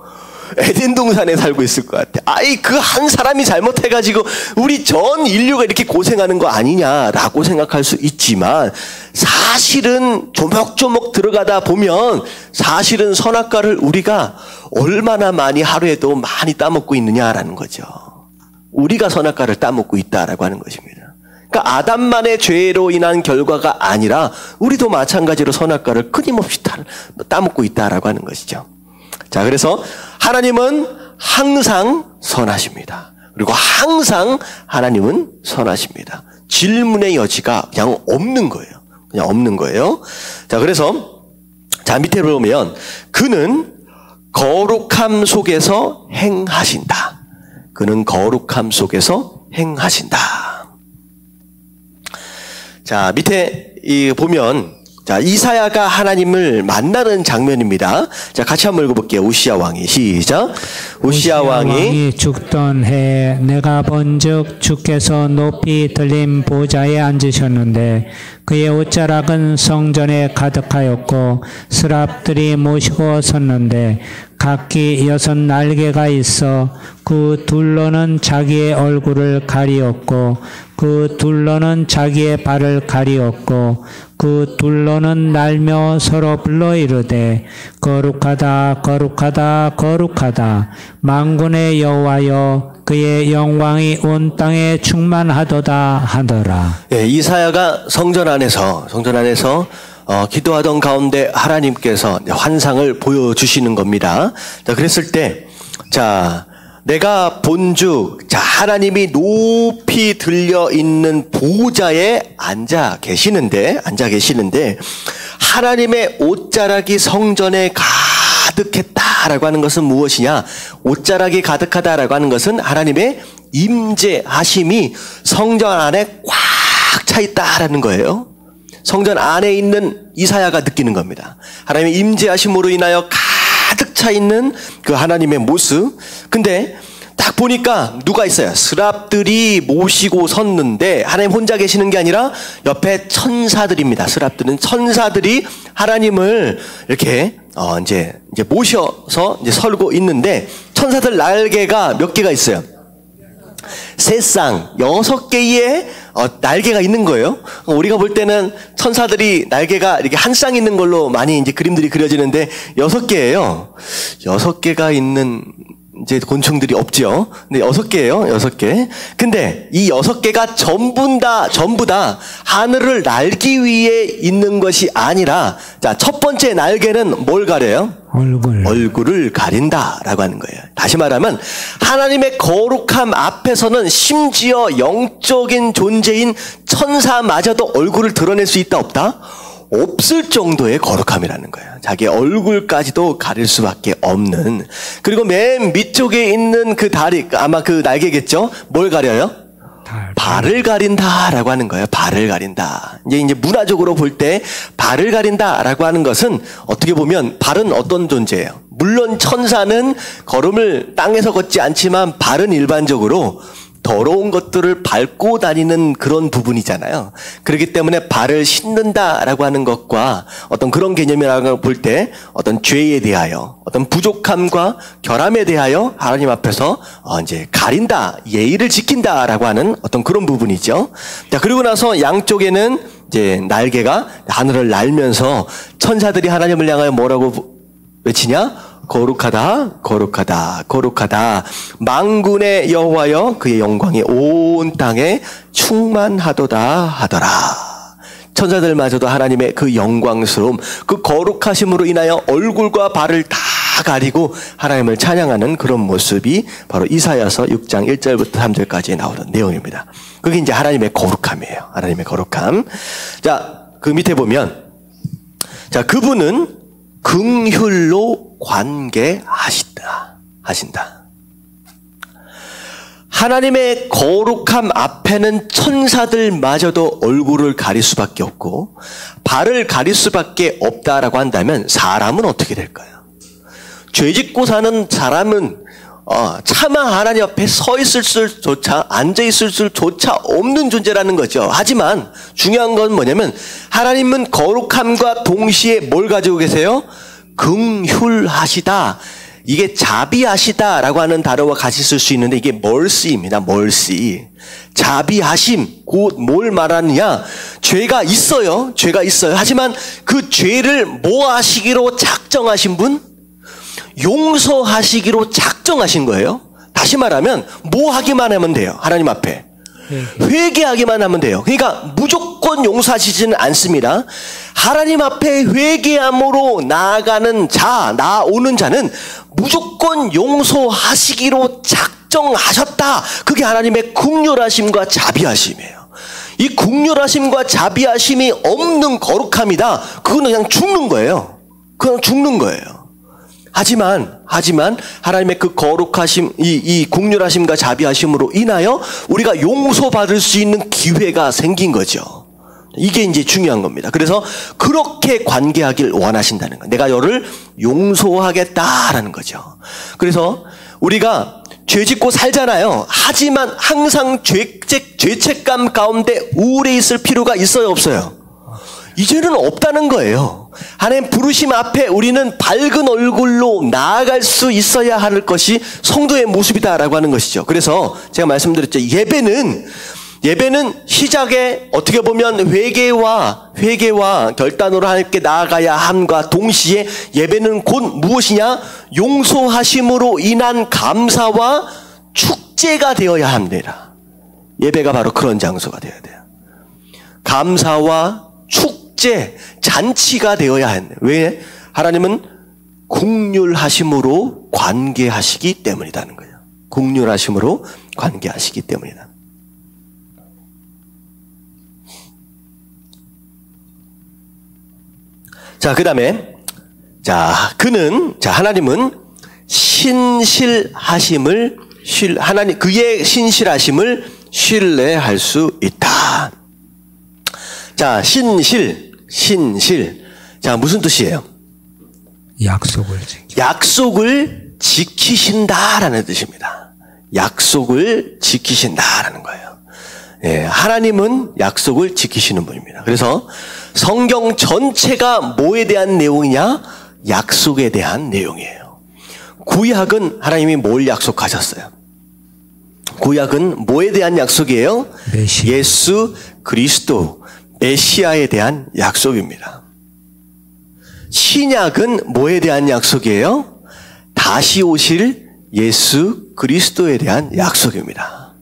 에덴 동산에 살고 있을 것 같아. 그 한 사람이 잘못해가지고 우리 전 인류가 이렇게 고생하는 거 아니냐라고 생각할 수 있지만 사실은 조목조목 들어가다 보면 사실은 선악과를 우리가 얼마나 많이 하루에도 많이 따먹고 있느냐라는 거죠. 우리가 선악과를 따먹고 있다라고 하는 것입니다. 그러니까 아담만의 죄로 인한 결과가 아니라 우리도 마찬가지로 선악과를 끊임없이 따먹고 있다라고 하는 것이죠. 자, 그래서 하나님은 항상 선하십니다. 그리고 항상 하나님은 선하십니다. 질문의 여지가 그냥 없는 거예요. 그냥 없는 거예요. 자, 그래서 자, 밑에 보면 그는 거룩함 속에서 행하신다. 그는 거룩함 속에서 행하신다. 자, 밑에 보면 자, 이사야가 하나님을 만나는 장면입니다. 자, 같이 한번 읽어볼게요. 우시야 왕이 시작. 우시야 왕이 죽던 해에 내가 본즉 주께서 높이 들린 보좌에 앉으셨는데 그의 옷자락은 성전에 가득하였고 스랍들이 모시고 섰는데 각기 6 날개가 있어 그 둘로는 자기의 얼굴을 가리었고 그 둘로는 자기의 발을 가리었고 그 둘로는 날며 서로 불러 이르되 거룩하다 거룩하다 거룩하다 만군의 여호와여 그의 영광이 온 땅에 충만하도다 하더라. 예, 이사야가 성전 안에서 기도하던 가운데 하나님께서 환상을 보여주시는 겁니다. 자, 그랬을 때, 자, 내가 본즉, 자, 하나님이 높이 들려 있는 보좌에 앉아 계시는데, 하나님의 옷자락이 성전에 가득했다라고 하는 것은 무엇이냐? 옷자락이 가득하다라고 하는 것은 하나님의 임재하심이 성전 안에 꽉 차 있다라는 거예요. 성전 안에 있는 이사야가 느끼는 겁니다. 하나님의 임재하심으로 인하여 가득 차 있는 그 하나님의 모습. 근데 딱 보니까 누가 있어요? 스랍들이 모시고 섰는데 하나님 혼자 계시는 게 아니라 옆에 천사들입니다. 스랍들은 천사들이 하나님을 이렇게 이제 모셔서 이제 설고 있는데 천사들 날개가 몇 개가 있어요? 세쌍 6개의 날개가 있는 거예요. 우리가 볼 때는 천사들이 날개가 이렇게 한 쌍 있는 걸로 많이 이제 그림들이 그려지는데 6개예요. 6개가 있는 이제 곤충들이 없죠. 근데 6개예요. 6개. 근데 이 6개가 전부 다 하늘을 날기 위해 있는 것이 아니라, 자, 첫 번째 날개는 뭘 가려요? 얼굴을 가린다라고 하는 거예요. 다시 말하면 하나님의 거룩함 앞에서는 심지어 영적인 존재인 천사마저도 얼굴을 드러낼 수 있다 없다? 없을 정도의 거룩함이라는 거예요. 자기 얼굴까지도 가릴 수밖에 없는. 그리고 맨 밑쪽에 있는 그 다리, 아마 그 날개겠죠? 뭘 가려요? 발을 가린다라고 하는 거예요. 발을 가린다. 이제 문화적으로 볼 때 발을 가린다라고 하는 것은 어떻게 보면 발은 어떤 존재예요? 물론 천사는 걸음을 땅에서 걷지 않지만 발은 일반적으로 더러운 것들을 밟고 다니는 그런 부분이잖아요. 그렇기 때문에 발을 씻는다라고 하는 것과 어떤 그런 개념이라고 볼 때 어떤 죄에 대하여 어떤 부족함과 결함에 대하여 하나님 앞에서 이제 가린다, 예의를 지킨다라고 하는 어떤 그런 부분이죠. 자, 그리고 나서 양쪽에는 이제 날개가 하늘을 날면서 천사들이 하나님을 향하여 뭐라고 외치냐? 거룩하다, 거룩하다, 거룩하다. 만군의 여호와여 그의 영광이 온 땅에 충만하도다 하더라. 천사들마저도 하나님의 그 영광스러움, 그 거룩하심으로 인하여 얼굴과 발을 다 가리고 하나님을 찬양하는 그런 모습이 바로 이사야서 6장 1절부터 3절까지 나오는 내용입니다. 그게 이제 하나님의 거룩함이에요. 하나님의 거룩함. 자, 그 밑에 보면, 자, 그분은 긍휼로 관계하신다. 하나님의 거룩함 앞에는 천사들마저도 얼굴을 가릴 수밖에 없고 발을 가릴 수밖에 없다라고 한다면 사람은 어떻게 될까요? 죄짓고 사는 사람은 차마 하나님 앞에 서 있을 수조차 앉아 있을 수조차 없는 존재라는 거죠. 하지만 중요한 건 뭐냐면 하나님은 거룩함과 동시에 뭘 가지고 계세요? 긍휼하시다. 이게 자비하시다라고 하는 단어와 같이 쓸 수 있는데 이게 멀시입니다. 멀시. 자비하심. 곧 뭘 말하느냐? 죄가 있어요. 하지만 그 죄를 뭐 하시기로 작정하신 분? 용서하시기로 작정하신 거예요. 다시 말하면 뭐 하기만 하면 돼요. 하나님 앞에. 회개하기만 하면 돼요. 그러니까 무조건 용서하시지는 않습니다. 하나님 앞에 회개함으로 나오는 자는 무조건 용서하시기로 작정하셨다. 그게 하나님의 긍휼하심과 자비하심이에요. 이 긍휼하심과 자비하심이 없는 거룩함이다. 그거는 그냥 죽는 거예요. 하지만 하나님의 그 거룩하심, 이 긍휼하심과 자비하심으로 인하여 우리가 용서받을 수 있는 기회가 생긴 거죠. 이게 이제 중요한 겁니다. 그래서 그렇게 관계하길 원하신다는 거예요. 내가 너를 용서하겠다라는 거죠. 그래서 우리가 죄짓고 살잖아요. 하지만 항상 죄책감 가운데 우울해 있을 필요가 있어요, 없어요? 이제는 없다는 거예요. 하나님 부르심 앞에 우리는 밝은 얼굴로 나아갈 수 있어야 할 것이 성도의 모습이다라고 하는 것이죠. 그래서 제가 말씀드렸죠. 예배는 시작에 어떻게 보면 회개와 결단으로 하나님께 나아가야 함과 동시에 예배는 곧 무엇이냐? 용서하심으로 인한 감사와 축제가 되어야 합니다. 예배가 바로 그런 장소가 되어야 돼요. 감사와 축제, 잔치가 되어야 합니다. 왜? 하나님은 긍휼하심으로 관계하시기 때문이라는 거예요. 긍휼하심으로 관계하시기 때문이다. 자, 그 다음에, 하나님은 그의 신실하심을 신뢰할 수 있다. 자, 신실. 자, 무슨 뜻이에요? 약속을 지키신다라는 뜻입니다. 약속을 지키신다라는 거예요. 예, 하나님은 약속을 지키시는 분입니다. 그래서 성경 전체가 뭐에 대한 내용이냐? 약속에 대한 내용이에요. 구약은 하나님이 뭘 약속하셨어요? 구약은 뭐에 대한 약속이에요? 메시아. 예수 그리스도 메시아에 대한 약속입니다. 신약은 뭐에 대한 약속이에요? 다시 오실 예수 그리스도에 대한 약속입니다.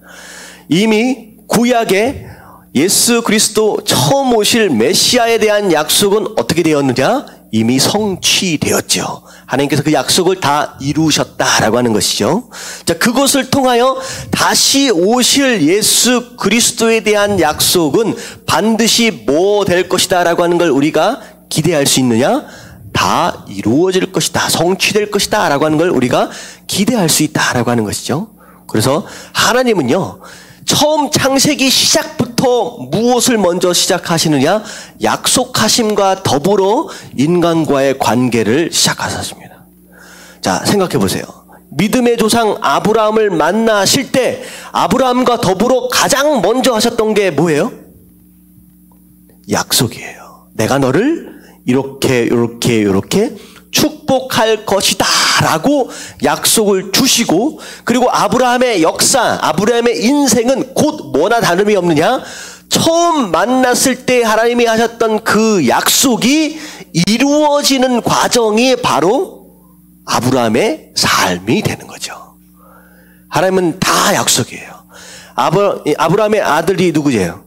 이미 구약에 예수 그리스도 처음 오실 메시아에 대한 약속은 어떻게 되었느냐? 이미 성취되었죠. 하나님께서 그 약속을 다 이루셨다라고 하는 것이죠. 자, 그것을 통하여 다시 오실 예수 그리스도에 대한 약속은 반드시 뭐 될 것이다라고 하는 걸 우리가 기대할 수 있느냐? 다 이루어질 것이다, 성취될 것이다 라고 하는 걸 우리가 기대할 수 있다라고 하는 것이죠. 그래서 하나님은요, 처음 창세기 시작부터 무엇을 먼저 시작하시느냐? 약속하심과 더불어 인간과의 관계를 시작하셨습니다. 자, 생각해 보세요. 믿음의 조상 아브라함을 만나실 때 아브라함과 더불어 가장 먼저 하셨던 게 뭐예요? 약속이에요. 내가 너를 이렇게 축복할 것이다 라고 약속을 주시고, 그리고 아브라함의 역사, 아브라함의 인생은 곧 뭐나 다름이 없느냐? 처음 만났을 때 하나님이 하셨던 그 약속이 이루어지는 과정이 바로 아브라함의 삶이 되는 거죠. 하나님은 다 약속이에요. 아브라함의 아들이 누구예요?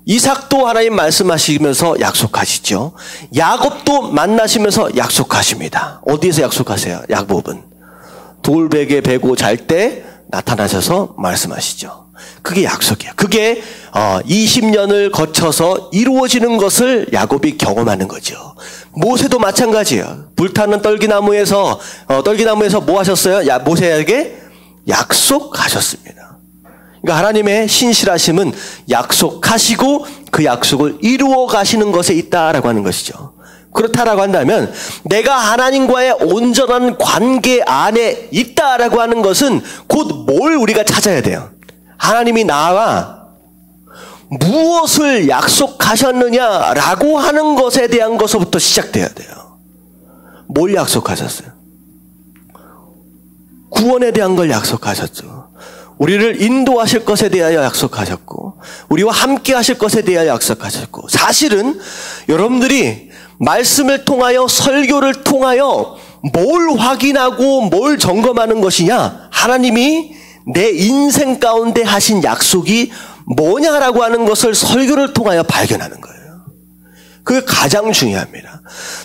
이삭도 하나님 말씀하시면서 약속하시죠. 야곱도 만나시면서 약속하십니다. 어디에서 약속하세요? 야곱은 돌베개 베고 잘 때 나타나셔서 말씀하시죠. 그게 약속이에요. 그게 20년을 거쳐서 이루어지는 것을 야곱이 경험하는 거죠. 모세도 마찬가지예요. 불타는 떨기나무에서 뭐 하셨어요? 모세에게 약속하셨습니다. 그러니까 하나님의 신실하심은 약속하시고 그 약속을 이루어 가시는 것에 있다라고 하는 것이죠. 그렇다라고 한다면 내가 하나님과의 온전한 관계 안에 있다라고 하는 것은 곧 뭘 우리가 찾아야 돼요? 하나님이 나와 무엇을 약속하셨느냐라고 하는 것에 대한 것부터 시작돼야 돼요. 뭘 약속하셨어요? 구원에 대한 걸 약속하셨죠. 우리를 인도하실 것에 대하여 약속하셨고, 우리와 함께 하실 것에 대하여 약속하셨고, 사실은 여러분들이 말씀을 통하여, 설교를 통하여 뭘 확인하고 뭘 점검하는 것이냐? 하나님이 내 인생 가운데 하신 약속이 뭐냐라고 하는 것을 설교를 통하여 발견하는 거예요. 그게 가장 중요합니다.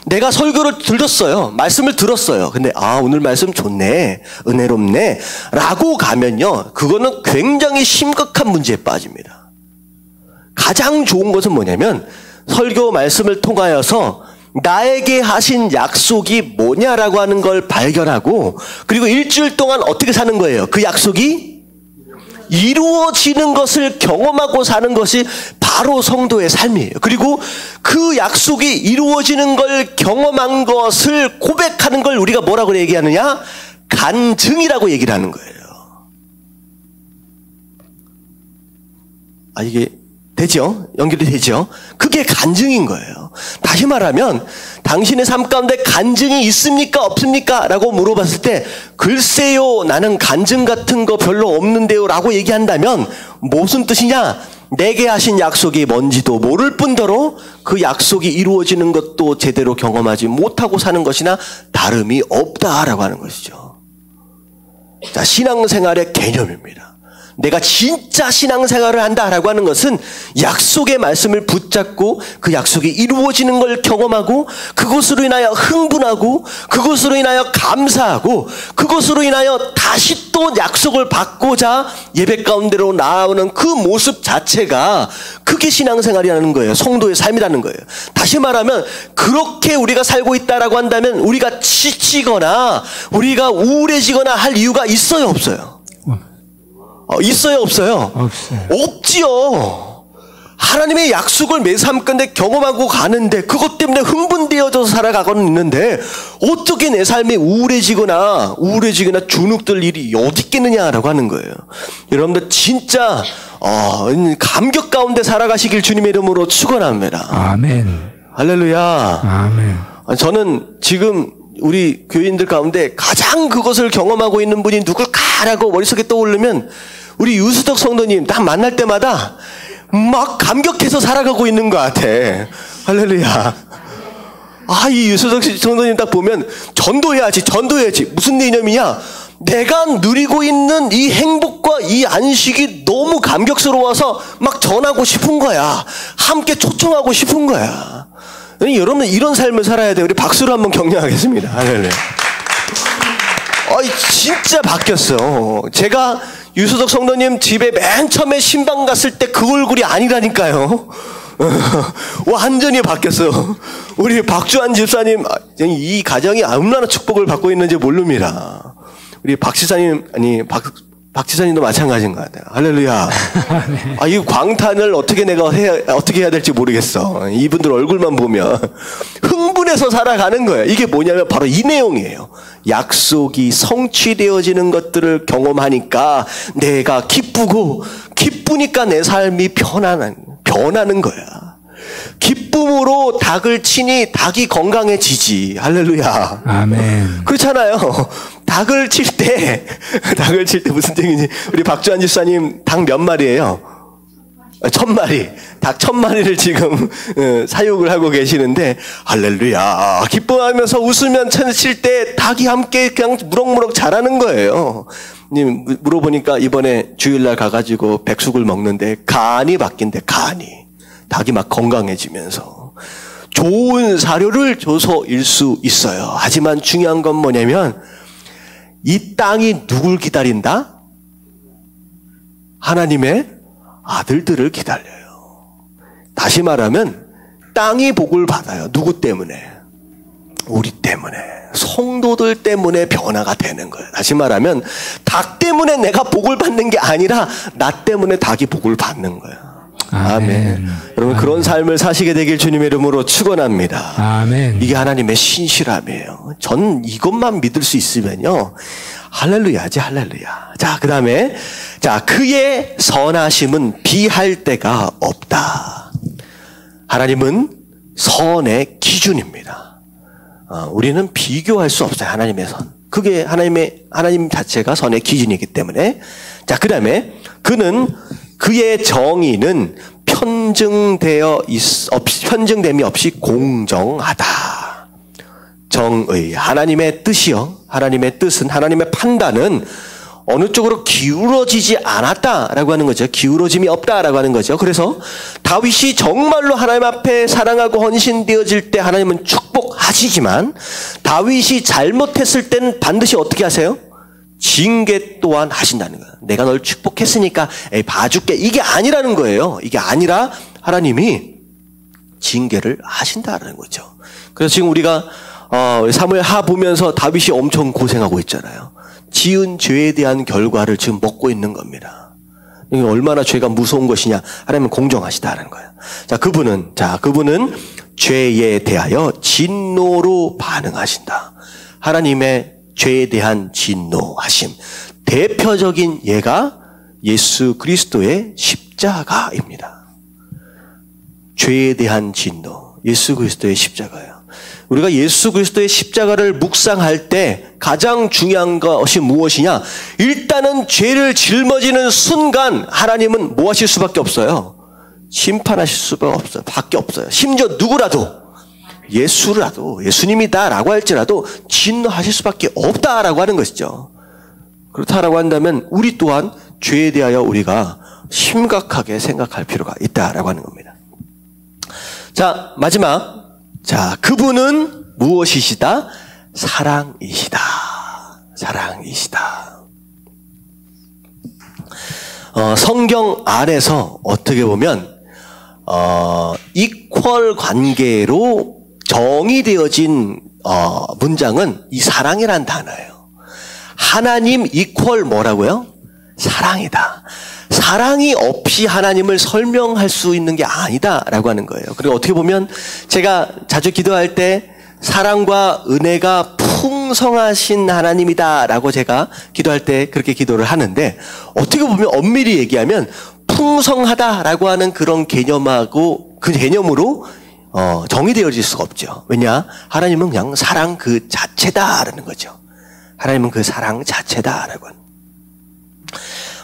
내가 설교를 들었어요. 말씀을 들었어요. 근데 오늘 말씀 좋네, 은혜롭네 라고 가면요, 그거는 굉장히 심각한 문제에 빠집니다. 가장 좋은 것은 뭐냐면 설교 말씀을 통하여서 나에게 하신 약속이 뭐냐라고 하는 걸 발견하고, 그리고 일주일 동안 어떻게 사는 거예요? 그 약속이 이루어지는 것을 경험하고 사는 것이 바로 성도의 삶이에요. 그리고 그 약속이 이루어지는 걸 경험한 것을 고백하는 걸 우리가 뭐라고 얘기하느냐? 간증이라고 얘기를 하는 거예요. 이게 되죠? 연결이 되죠? 그게 간증인 거예요. 다시 말하면 당신의 삶 가운데 간증이 있습니까? 없습니까? 라고 물어봤을 때 글쎄요, 나는 간증 같은 거 별로 없는데요 라고 얘기한다면 무슨 뜻이냐? 내게 하신 약속이 뭔지도 모를 뿐더러 그 약속이 이루어지는 것도 제대로 경험하지 못하고 사는 것이나 다름이 없다라고 하는 것이죠. 자, 신앙생활의 개념입니다. 내가 진짜 신앙생활을 한다라고 하는 것은 약속의 말씀을 붙잡고 그 약속이 이루어지는 걸 경험하고 그것으로 인하여 흥분하고 그것으로 인하여 감사하고 그것으로 인하여 다시 또 약속을 받고자 예배 가운데로 나아오는 그 모습 자체가 그게 신앙생활이라는 거예요. 성도의 삶이라는 거예요. 다시 말하면 그렇게 우리가 살고 있다라고 한다면 우리가 지치거나 우리가 우울해지거나 할 이유가 있어요, 없어요? 있어요, 없어요? 없어요. 없지요. 하나님의 약속을 매 삶 가운데 경험하고 가는데 그것 때문에 흥분되어져서 살아가고는 있는데 어떻게 내 삶이 우울해지거나 주눅들 일이 어디 있겠느냐라고 하는 거예요. 여러분들 진짜 감격 가운데 살아가시길 주님의 이름으로 축원합니다. 아멘. 할렐루야. 아멘. 저는 지금 우리 교인들 가운데 가장 그것을 경험하고 있는 분이 누굴까라고 머릿속에 떠오르면 우리 유수덕 성도님 딱 만날 때마다 막 감격해서 살아가고 있는 것 같아. 할렐루야. 이 유수덕 성도님 딱 보면 전도해야지. 무슨 개념이냐? 내가 누리고 있는 이 행복과 이 안식이 너무 감격스러워서 막 전하고 싶은 거야. 함께 초청하고 싶은 거야. 여러분 이런 삶을 살아야 돼요. 우리 박수로 한번 격려하겠습니다. 할렐루야. 진짜 바뀌었어. 제가 유수덕 성도님 집에 맨 처음에 신방 갔을 때 그 얼굴이 아니라니까요. 완전히 바뀌었어요. 우리 박주환 집사님, 이 가정이 얼마나 축복을 받고 있는지 모릅니다. 우리 박 지사님도 마찬가지인 것 같아요. 할렐루야. 이 광탄을 어떻게 해야 될지 모르겠어. 이분들 얼굴만 보면 흥분해서 살아가는 거예요. 이게 뭐냐면 바로 이 내용이에요. 약속이 성취되어지는 것들을 경험하니까 내가 기쁘니까 내 삶이 변하는 거야. 기쁨으로 닭을 치니 닭이 건강해지지. 할렐루야. 아멘. 그렇잖아요. 닭을 칠 때 무슨 얘기인지 우리 박주환 집사님 닭 몇 마리예요? 1000마리. 닭 1000마리를 지금 사육을 하고 계시는데 할렐루야. 기뻐하면서 웃으면 칠 때 닭이 함께 그냥 무럭무럭 자라는 거예요. 물어보니까 이번에 주일날 가가지고 백숙을 먹는데 간이 바뀐대. 간이. 닭이 막 건강해지면서 좋은 사료를 줘서일 수 있어요. 하지만 중요한 건 뭐냐면 이 땅이 누굴 기다린다? 하나님의 아들들을 기다려요. 다시 말하면 땅이 복을 받아요. 누구 때문에? 우리 때문에. 성도들 때문에 변화가 되는 거예요. 다시 말하면 닭 때문에 내가 복을 받는 게 아니라 나 때문에 닭이 복을 받는 거예요. 아멘. 여러분 그런 삶을 사시게 되길 주님의 이름으로 축원합니다. 아멘. 이게 하나님의 신실함이에요. 전 이것만 믿을 수 있으면요. 할렐루야지 할렐루야. 자, 그다음에 그의 선하심은 비할 데가 없다. 하나님은 선의 기준입니다. 우리는 비교할 수 없어요. 하나님의 선. 그게 하나님 자체가 선의 기준이기 때문에. 자, 그다음에 그의 정의는 편증됨이 없이 공정하다. 정의, 하나님의 뜻이요. 하나님의 뜻은, 하나님의 판단은 어느 쪽으로 기울어지지 않았다라고 하는 거죠. 기울어짐이 없다라고 하는 거죠. 그래서 다윗이 정말로 하나님 앞에 사랑하고 헌신되어질 때 하나님은 축복하시지만 다윗이 잘못했을 때는 반드시 어떻게 하세요? 징계 또한 하신다는 거예요. 내가 널 축복했으니까 봐줄게. 이게 아니라는 거예요. 이게 아니라 하나님이 징계를 하신다는 거죠. 그래서 지금 우리가 사무엘 하 보면서 다윗이 엄청 고생하고 있잖아요. 지은 죄에 대한 결과를 지금 먹고 있는 겁니다. 이게 얼마나 죄가 무서운 것이냐. 하나님은 공정하시다는 거예요. 그분은 죄에 대하여 진노로 반응하신다. 하나님의 죄에 대한 진노하심. 대표적인 예가 예수 그리스도의 십자가입니다. 죄에 대한 진노. 예수 그리스도의 십자가예요. 우리가 예수 그리스도의 십자가를 묵상할 때 가장 중요한 것이 무엇이냐? 일단은 죄를 짊어지는 순간 하나님은 뭐 하실 수밖에 없어요? 심판하실 수밖에 없어요. 심지어 누구라도 예수님이다라고 할지라도 진노하실 수밖에 없다라고 하는 것이죠. 그렇다라고 한다면 우리 또한 죄에 대하여 우리가 심각하게 생각할 필요가 있다라고 하는 겁니다. 자, 마지막. 자, 그분은 무엇이시다? 사랑이시다. 사랑이시다. 성경 안에서 어떻게 보면 이퀄 관계로 정의되어진 문장은 이 사랑이란 단어예요. 하나님 이퀄 뭐라고요? 사랑이다. 사랑이 없이 하나님을 설명할 수 있는 게 아니다라고 하는 거예요. 그리고 어떻게 보면 제가 자주 기도할 때 사랑과 은혜가 풍성하신 하나님이다라고 제가 기도할 때 그렇게 기도를 하는데, 어떻게 보면 엄밀히 얘기하면 풍성하다라고 하는 그런 개념하고 그 개념으로 정의되어질 수가 없죠. 왜냐? 하나님은 그냥 사랑 그 자체다라는 거죠. 하나님은 그 사랑 자체다라고 하는.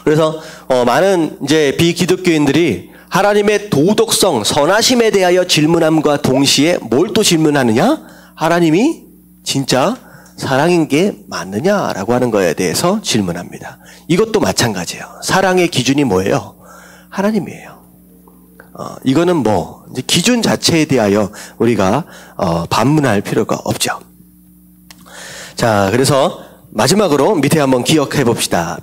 그래서 많은 이제 비기독교인들이 하나님의 도덕성, 선하심에 대하여 질문함과 동시에 뭘 또 질문하느냐? 하나님이 진짜 사랑인 게 맞느냐라고 하는 거에 대해서 질문합니다. 이것도 마찬가지예요. 사랑의 기준이 뭐예요? 하나님이에요. 이거는 뭐 이제 기준 자체에 대하여 우리가 반문할 필요가 없죠. 자, 그래서 마지막으로 밑에 한번 기억합시다.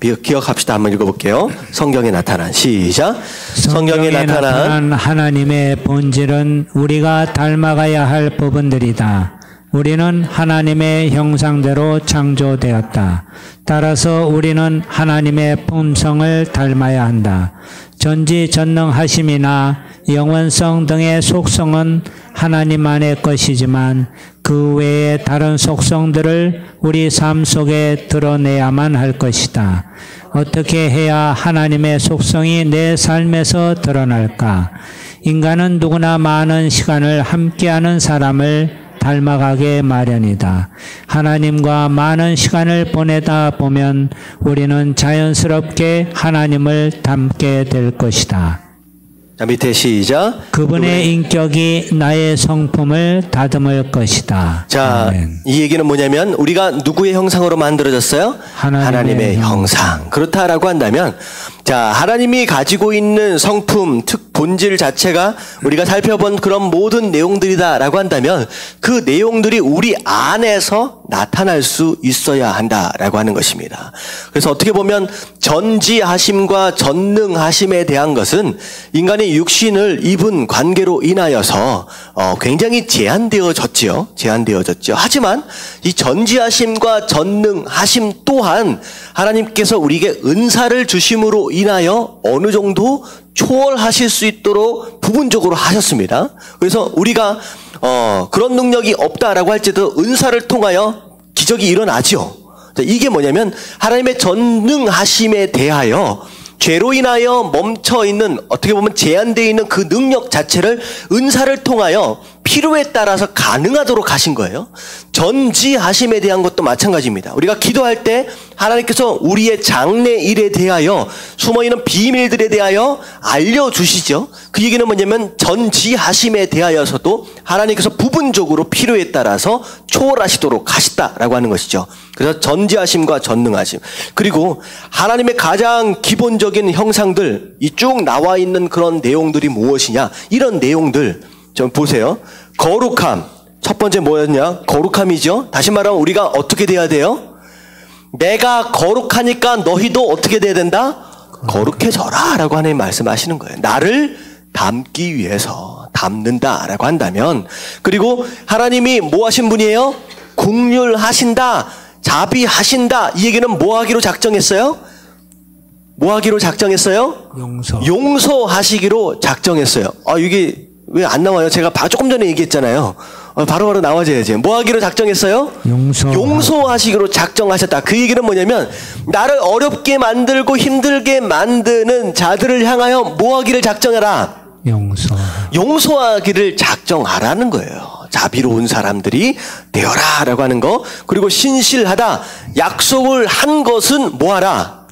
한번 읽어볼게요. 성경에 나타난, 시작. 성경에 나타난 하나님의 본질은 우리가 닮아가야 할 부분들이다. 우리는 하나님의 형상대로 창조되었다. 따라서 우리는 하나님의 품성을 닮아야 한다. 전지전능하심이나 영원성 등의 속성은 하나님만의 것이지만 그 외의 다른 속성들을 우리 삶 속에 드러내야만 할 것이다. 어떻게 해야 하나님의 속성이 내 삶에서 드러날까? 인간은 누구나 많은 시간을 함께하는 사람을 닮아가게 마련이다. 하나님과 많은 시간을 보내다 보면 우리는 자연스럽게 하나님을 닮게 될 것이다. 자, 밑에 시작. 그분의 인격이 나의 성품을 다듬을 것이다. 자, 아멘. 이 얘기는 뭐냐면 우리가 누구의 형상으로 만들어졌어요? 하나님의 형상. 그렇다라고 한다면, 자, 하나님이 가지고 있는 성품, 본질 자체가 우리가 살펴본 그런 모든 내용들이다라고 한다면 그 내용들이 우리 안에서 나타날 수 있어야 한다라고 하는 것입니다. 그래서 어떻게 보면 전지하심과 전능하심에 대한 것은 인간의 육신을 입은 관계로 인하여서 굉장히 제한되어졌죠. 하지만 이 전지하심과 전능하심 또한 하나님께서 우리에게 은사를 주심으로 인하여 어느 정도 초월하실 수 있도록 부분적으로 하셨습니다. 그래서 우리가 그런 능력이 없다라고 할지라도 은사를 통하여 기적이 일어나죠. 이게 뭐냐면 하나님의 전능하심에 대하여 죄로 인하여 멈춰있는, 어떻게 보면 제한되어 있는 그 능력 자체를 은사를 통하여 필요에 따라서 가능하도록 하신 거예요. 전지하심에 대한 것도 마찬가지입니다. 우리가 기도할 때 하나님께서 우리의 장래 일에 대하여 숨어있는 비밀들에 대하여 알려주시죠. 그 얘기는 뭐냐면 전지하심에 대하여서도 하나님께서 부분적으로 필요에 따라서 초월하시도록 하셨다라고 하는 것이죠. 그래서 전지하심과 전능하심, 그리고 하나님의 가장 기본적인 형상들, 이 쭉 나와 있는 그런 내용들이 무엇이냐, 이런 내용들 좀 보세요. 거룩함, 첫 번째 뭐였냐? 거룩함이죠. 다시 말하면 우리가 어떻게 돼야 돼요? 내가 거룩하니까 너희도 어떻게 돼야 된다? 거룩해져라 라고 하나님 말씀하시는 거예요. 나를 닮기 위해서 닮는다라고 한다면, 그리고 하나님이 뭐 하신 분이에요? 긍휼하신다, 자비하신다. 이 얘기는 뭐 하기로 작정했어요? 뭐 하기로 작정했어요? 용서하시기로 작정했어요. 이게 왜 안 나와요? 제가 조금 전에 얘기했잖아요. 바로바로 나와줘야지. 뭐 하기로 작정했어요? 용서하시기로 작정하셨다. 그 얘기는 뭐냐면 나를 어렵게 만들고 힘들게 만드는 자들을 향하여 뭐 하기를 작정해라? 용서하기를 작정하라는 거예요. 자비로운 사람들이 되어라라고 하는 거. 그리고 신실하다. 약속을 한 것은 뭐하라?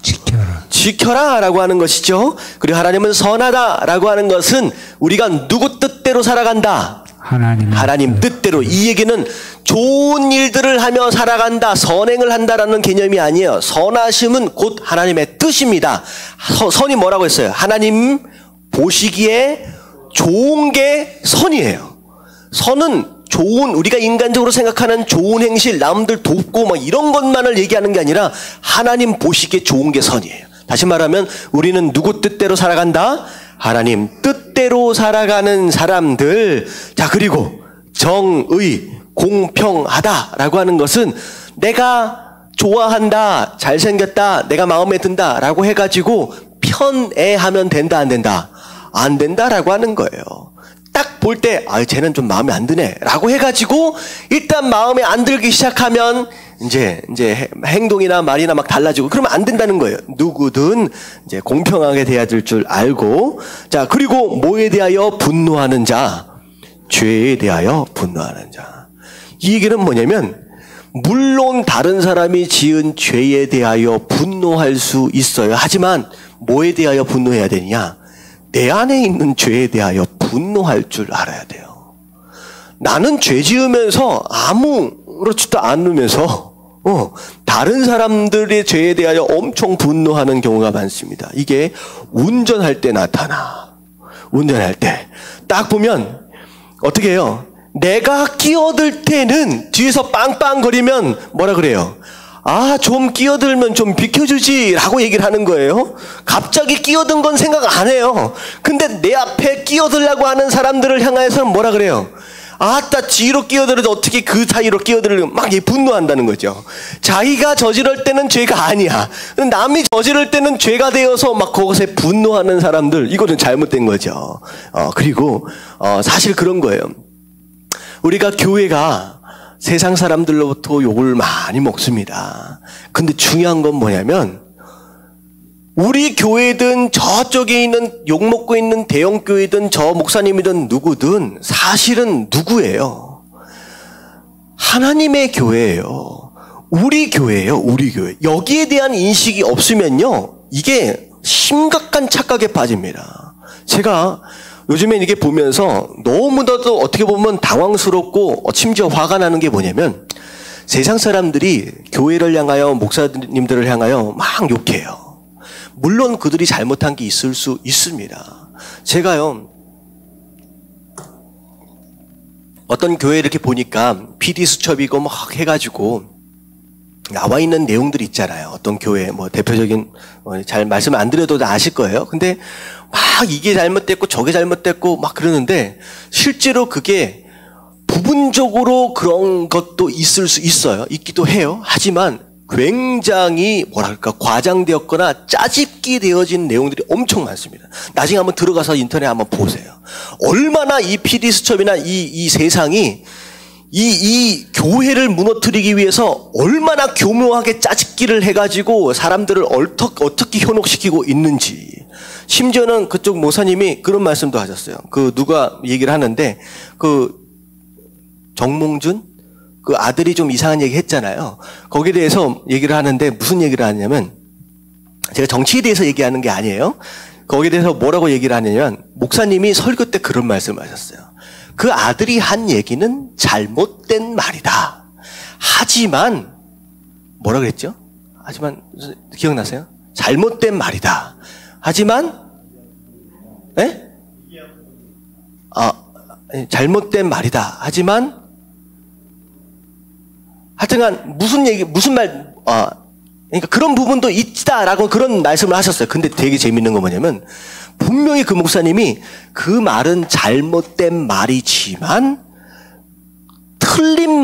지켜라라고 하는 것이죠. 그리고 하나님은 선하다라고 하는 것은 우리가 누구 뜻대로 살아간다? 하나님 뜻대로. 이 얘기는 좋은 일들을 하며 살아간다, 선행을 한다라는 개념이 아니에요. 선하심은 곧 하나님의 뜻입니다. 선이 뭐라고 했어요? 하나님 보시기에 좋은 게 선이에요. 선은 좋은, 우리가 인간적으로 생각하는 좋은 행실, 남들 돕고 막 이런 것만을 얘기하는 게 아니라 하나님 보시기에 좋은 게 선이에요. 다시 말하면 우리는 누구 뜻대로 살아간다? 하나님 뜻대로 살아가는 사람들. 자, 그리고 정의, 공평하다라고 하는 것은 내가 좋아한다, 잘생겼다, 내가 마음에 든다 라고 해가지고 편애하면 된다, 안 된다? 안 된다라고 하는 거예요. 딱 볼 때 쟤는 좀 마음에 안 드네 라고 해가지고 일단 마음에 안 들기 시작하면 이제 행동이나 말이나 막 달라지고 그러면 안 된다는 거예요. 누구든 이제 공평하게 대해야 될 줄 알고. 자, 그리고 뭐에 대하여 분노하는 자? 죄에 대하여 분노하는 자. 이 얘기는 뭐냐면 물론 다른 사람이 지은 죄에 대하여 분노할 수 있어요. 하지만 뭐에 대하여 분노해야 되느냐? 내 안에 있는 죄에 대하여 분노할 줄 알아야 돼요. 나는 죄 지으면서 아무렇지도 않으면서 다른 사람들의 죄에 대하여 엄청 분노하는 경우가 많습니다. 이게 운전할 때 나타나. 운전할 때 딱 보면 어떻게 해요? 내가 끼어들 때는 뒤에서 빵빵거리면 뭐라 그래요? 좀 끼어들면 좀 비켜주지 라고 얘기를 하는 거예요. 갑자기 끼어든 건 생각 안 해요. 근데 내 앞에 끼어들려고 하는 사람들을 향해서는 뭐라 그래요? 뒤로 끼어들어도 어떻게 그 사이로 끼어들려고 막 분노한다는 거죠. 자기가 저지를 때는 죄가 아니야. 남이 저지를 때는 죄가 되어서 막 그것에 분노하는 사람들, 이거는 잘못된 거죠. 그리고 사실 그런 거예요. 우리가 교회가 세상 사람들로부터 욕을 많이 먹습니다. 근데 중요한 건 뭐냐면 우리 교회든 저쪽에 있는 욕먹고 있는 대형교회든 저 목사님이든 누구든 사실은 누구예요? 하나님의 교회예요. 우리 교회예요. 우리 교회. 여기에 대한 인식이 없으면요, 이게 심각한 착각에 빠집니다. 제가 요즘엔 이게 보면서 너무나도 어떻게 보면 당황스럽고 심지어 화가 나는 게 뭐냐면 세상 사람들이 교회를 향하여 목사님들을 향하여 막 욕해요. 물론 그들이 잘못한 게 있을 수 있습니다. 제가요 어떤 교회 이렇게 보니까 PD 수첩이고 막 해가지고 나와 있는 내용들이 있잖아요. 어떤 교회 대표적인 잘 말씀 안 드려도 아실 거예요. 근데 막 이게 잘못됐고 저게 잘못됐고 막 그러는데 실제로 그게 부분적으로 그런 것도 있을 수 있어요. 있기도 해요. 하지만 굉장히 과장되었거나 짜집기 되어진 내용들이 엄청 많습니다. 나중에 한번 들어가서 인터넷 한번 보세요. 얼마나 이 PD 수첩이나 이 세상이 이 교회를 무너뜨리기 위해서 얼마나 교묘하게 짜집기를 해가지고 사람들을 어떻게 현혹시키고 있는지. 심지어는 그쪽 모사님이 그런 말씀도 하셨어요. 누가 얘기를 하는데 정몽준 그 아들이 좀 이상한 얘기 했잖아요. 거기에 대해서 얘기를 하는데 무슨 얘기를 하냐면, 제가 정치에 대해서 얘기하는 게 아니에요. 거기에 대해서 뭐라고 얘기를 하냐면 목사님이 설교 때 그런 말씀을 하셨어요. 그 아들이 한 얘기는 잘못된 말이다. 하지만 뭐라 그랬죠? 하지만 기억나세요? 잘못된 말이다. 하지만 잘못된 말이다. 하지만 하여튼간 그러니까 그런 부분도 있다라고 그런 말씀을 하셨어요. 근데 되게 재밌는 건 뭐냐면 분명히 그 목사님이 그 말은 잘못된 말이지만 틀린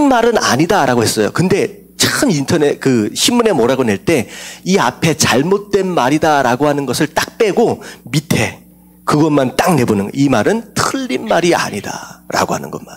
말은 아니다라고 했어요. 근데 참 인터넷 신문에 뭐라고 낼 때 이 앞에 잘못된 말이다라고 하는 것을 딱 빼고 밑에 그것만 딱 내보는 거예요. 이 말은 틀린 말이 아니다라고 하는 것만.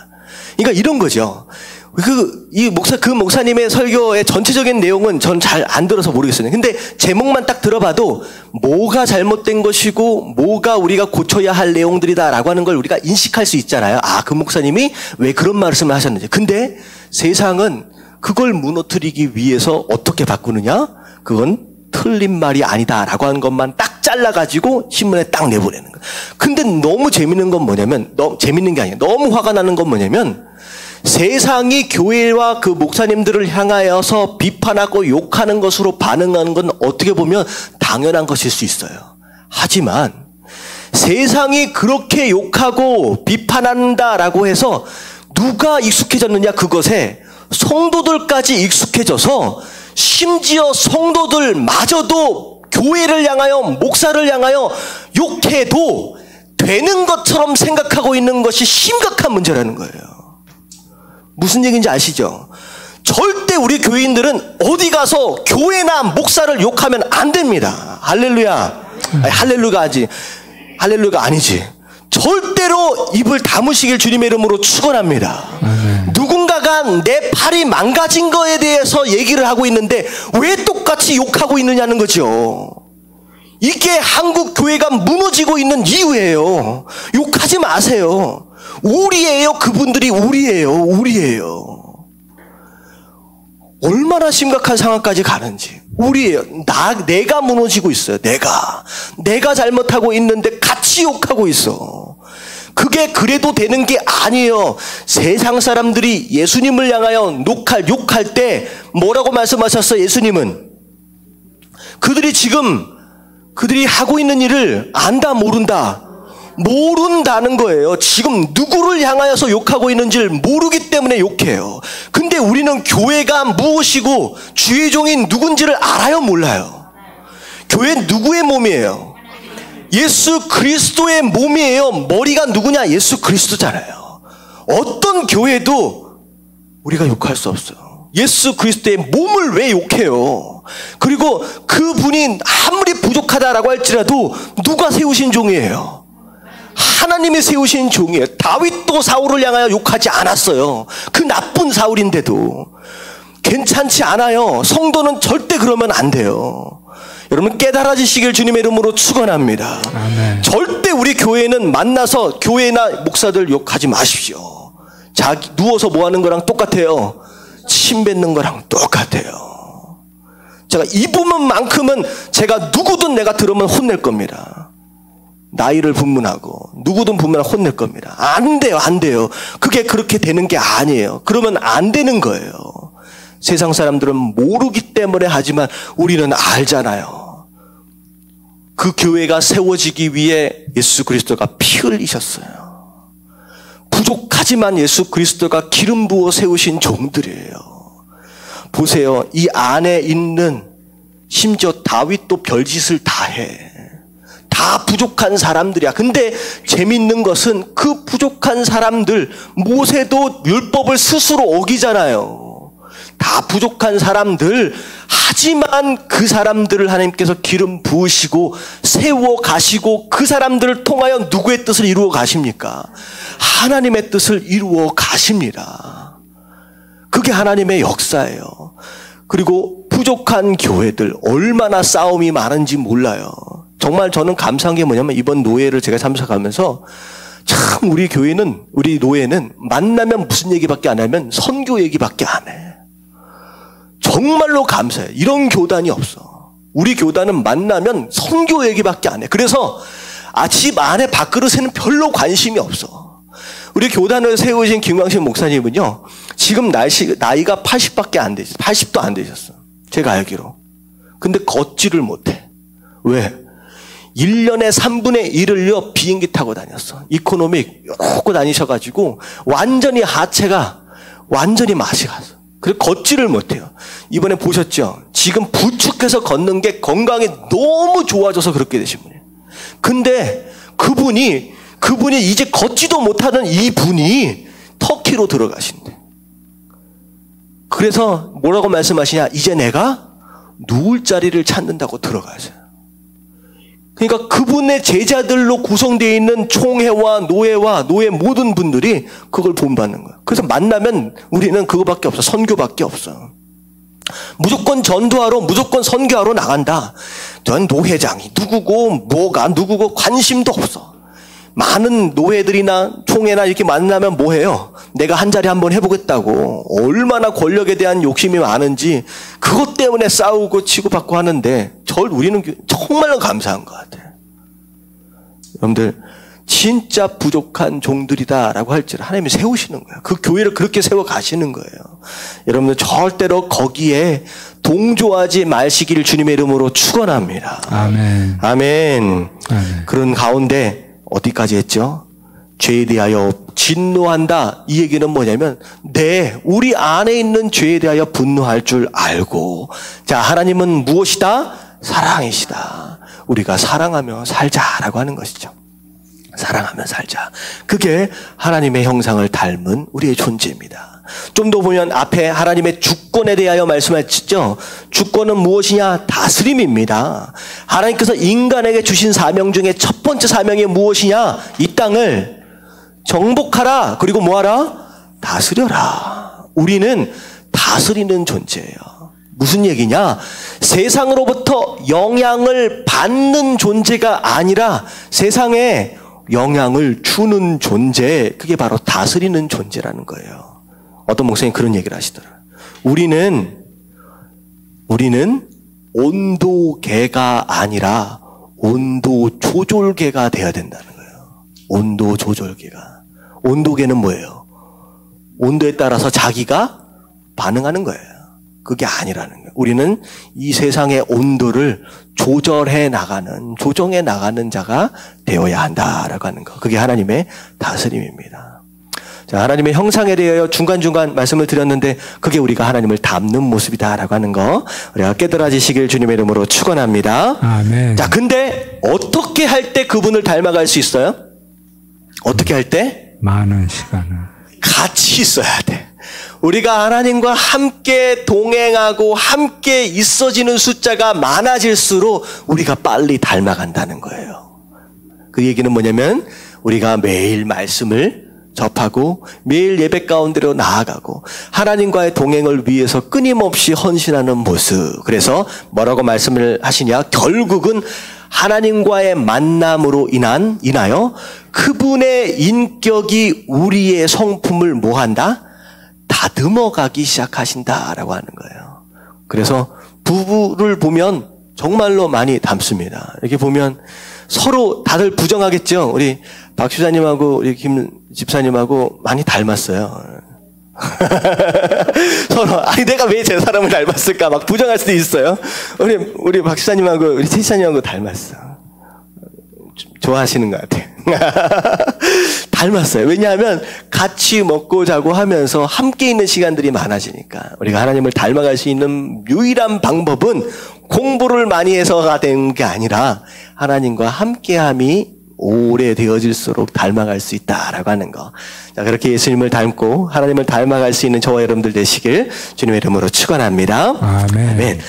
그러니까 이런 거죠. 그 목사님의 설교의 전체적인 내용은 전 잘 안 들어서 모르겠어요. 근데 제목만 딱 들어봐도 뭐가 잘못된 것이고 뭐가 우리가 고쳐야 할 내용들이다라고 하는 걸 우리가 인식할 수 있잖아요. 아, 그 목사님이 왜 그런 말씀을 하셨는지. 근데 세상은 그걸 무너뜨리기 위해서 어떻게 바꾸느냐? 그건 틀린 말이 아니다라고 하는 것만 딱 잘라가지고 신문에 딱 내보내는 거예요. 근데 너무 재밌는 건 뭐냐면, 재밌는 게 아니에요. 너무 화가 나는 건 뭐냐면, 세상이 교회와 그 목사님들을 향하여서 비판하고 욕하는 것으로 반응하는 건 어떻게 보면 당연한 것일 수 있어요. 하지만 세상이 그렇게 욕하고 비판한다라고 해서 누가 익숙해졌느냐, 그것에 성도들까지 익숙해져서 심지어 성도들마저도 교회를 향하여, 목사를 향하여 욕해도 되는 것처럼 생각하고 있는 것이 심각한 문제라는 거예요. 무슨 얘기인지 아시죠? 절대 우리 교인들은 어디 가서 교회나 목사를 욕하면 안 됩니다. 할렐루야. 아니, 할렐루야가 아니지. 절대로 입을 다무시길 주님의 이름으로 축원합니다. 누군가가 내 팔이 망가진 거에 대해서 얘기를 하고 있는데 왜 똑같이 욕하고 있느냐는 거죠. 이게 한국 교회가 무너지고 있는 이유예요. 욕하지 마세요. 우리예요. 그분들이 우리예요. 얼마나 심각한 상황까지 가는지. 우리예요. 내가 무너지고 있어요. 내가 잘못하고 있는데 같이 욕하고 있어. 그게 그래도 되는 게 아니에요. 세상 사람들이 예수님을 향하여 욕할 때 뭐라고 말씀하셨어요? 예수님은 그들이 하고 있는 일을 안다, 모른다는 거예요. 지금 누구를 향하여서 욕하고 있는지를 모르기 때문에 욕해요. 근데 우리는 교회가 무엇이고 주의 종인 누군지를 알아요, 몰라요? 교회는 누구의 몸이에요? 예수 그리스도의 몸이에요. 머리가 누구냐? 예수 그리스도잖아요. 어떤 교회도 우리가 욕할 수 없어요. 예수 그리스도의 몸을 왜 욕해요? 그리고 그분이 아무리 부족하다라고 할지라도 누가 세우신 종이에요? 하나님이 세우신 종이에요. 다윗도 사울을 향하여 욕하지 않았어요. 그 나쁜 사울인데도. 괜찮지 않아요. 성도는 절대 그러면 안 돼요. 여러분 깨달아지시길 주님의 이름으로 축원합니다. 아멘. 절대 우리 교회는 만나서 교회나 목사들 욕하지 마십시오. 누워서 뭐 하는 거랑 똑같아요. 침 뱉는 거랑 똑같아요. 제가 이 부분만큼은 제가 누구든 내가 들으면 혼낼 겁니다. 나이를 분문하고 누구든 분문하고 혼낼 겁니다. 안 돼요. 그게 그렇게 되는 게 아니에요. 그러면 안 되는 거예요. 세상 사람들은 모르기 때문에 하지만 우리는 알잖아요. 그 교회가 세워지기 위해 예수 그리스도가 피 흘리셨어요. 부족하지만 예수 그리스도가 기름 부어 세우신 종들이에요. 보세요. 이 안에 있는 심지어 다윗도 별짓을 다 해. 다 부족한 사람들이야. 근데 재밌는 것은 그 부족한 사람들, 모세도 율법을 스스로 어기잖아요. 다 부족한 사람들, 하지만 그 사람들을 하나님께서 기름 부으시고 세워 가시고 그 사람들을 통하여 누구의 뜻을 이루어 가십니까? 하나님의 뜻을 이루어 가십니다. 그게 하나님의 역사예요. 그리고 부족한 교회들 얼마나 싸움이 많은지 몰라요. 정말 저는 감사한 게 뭐냐면 이번 노예를 제가 참석하면서 참 우리 노예는 만나면 무슨 얘기밖에 안 하면 선교 얘기밖에 안 해. 정말로 감사해요. 이런 교단이 없어. 우리 교단은 만나면 선교 얘기밖에 안 해. 그래서 집 안에 밥그릇에는 별로 관심이 없어. 우리 교단을 세우신 김광신 목사님은요, 지금 나이가 80밖에 안 되셨어. 80도 안 되셨어. 제가 알기로. 근데 걷지를 못해. 왜? 1년에 3분의 1을요, 비행기 타고 다녔어. 이코노믹 여러 다니셔가지고, 완전히 하체가 완전히 맛이 갔어. 그래서 걷지를 못해요. 이번에 보셨죠? 지금 부축해서 걷는 게 건강이 너무 좋아져서 그렇게 되신 분이에요. 근데 그분이 이제 걷지도 못하던 이 분이 터키로 들어가신대. 그래서 뭐라고 말씀하시냐? 이제 내가 누울 자리를 찾는다고 들어가세요. 그러니까 그분의 제자들로 구성되어 있는 총회와 노예 모든 분들이 그걸 본받는 거예요. 그래서 만나면 우리는 그거밖에 없어. 선교밖에 없어. 무조건 전도하러, 무조건 선교하러 나간다. 넌 노회장이 누구고 뭐가 누구고 관심도 없어. 많은 노예들이나 총회나 이렇게 만나면 뭐 해요? 내가 한 자리 한번 해보겠다고. 얼마나 권력에 대한 욕심이 많은지 그것 때문에 싸우고 치고받고 하는데 우리는 정말로 감사한 것 같아요. 여러분들 진짜 부족한 종들이다라고 할지를 하나님이 세우시는 거예요. 그 교회를 그렇게 세워가시는 거예요. 여러분들 절대로 거기에 동조하지 마시기를 주님의 이름으로 축원합니다. 아멘. 아멘. 아멘. 그런 가운데 어디까지 했죠? 죄에 대하여 진노한다. 이 얘기는 뭐냐면 우리 안에 있는 죄에 대하여 분노할 줄 알고, 자, 하나님은 무엇이다? 사랑이시다. 우리가 사랑하며 살자라고 하는 것이죠. 사랑하며 살자. 그게 하나님의 형상을 닮은 우리의 존재입니다. 좀 더 보면 앞에 하나님의 주권에 대하여 말씀하셨죠. 주권은 무엇이냐? 다스림입니다. 하나님께서 인간에게 주신 사명 중에 첫 번째 사명이 무엇이냐? 이 땅을 정복하라. 그리고 뭐하라? 다스려라. 우리는 다스리는 존재예요. 무슨 얘기냐? 세상으로부터 영향을 받는 존재가 아니라 세상에 영향을 주는 존재, 그게 바로 다스리는 존재라는 거예요. 어떤 목사님이 그런 얘기를 하시더라고요. 우리는 온도계가 아니라 온도 조절계가 되어야 된다는 거예요. 온도 조절계가. 온도계는 뭐예요? 온도에 따라서 자기가 반응하는 거예요. 그게 아니라는 거예요. 우리는 이 세상의 온도를 조절해 나가는, 조정해 나가는 자가 되어야 한다라고 하는 거. 그게 하나님의 다스림입니다. 자, 하나님의 형상에 대하여 중간중간 말씀을 드렸는데 그게 우리가 하나님을 닮는 모습이다라고 하는 거 우리가 깨달아지시길 주님의 이름으로 축원합니다. 아멘. 자, 근데 어떻게 할 때 그분을 닮아갈 수 있어요? 어떻게 할 때? 많은 시간을 같이 있어야 돼. 우리가 하나님과 함께 동행하고 함께 있어지는 숫자가 많아질수록 우리가 빨리 닮아간다는 거예요. 그 얘기는 뭐냐면 우리가 매일 말씀을 접하고 매일 예배 가운데로 나아가고 하나님과의 동행을 위해서 끊임없이 헌신하는 모습. 그래서 뭐라고 말씀을 하시냐? 결국은 하나님과의 만남으로 인하여 그분의 인격이 우리의 성품을 뭐한다? 다듬어가기 시작하신다라고 하는 거예요. 그래서 부부를 보면 정말로 많이 닮습니다. 이렇게 보면 서로 다들 부정하겠죠. 우리 박 집사님하고 우리 김 집사님하고 많이 닮았어요. 서로 내가 왜 제 사람을 닮았을까 막 부정할 수도 있어요. 우리 박 집사님하고 우리 최 집사님하고 닮았어. 좋아하시는 것 같아. 닮았어요. 왜냐하면 같이 먹고 자고 하면서 함께 있는 시간들이 많아지니까. 우리가 하나님을 닮아갈 수 있는 유일한 방법은 공부를 많이 해서가 되는 게 아니라 하나님과 함께함이 오래되어질수록 닮아갈 수 있다라고 하는 거. 자, 그렇게 예수님을 닮고 하나님을 닮아갈 수 있는 저와 여러분들 되시길 주님의 이름으로 축원합니다. 아멘. 아멘.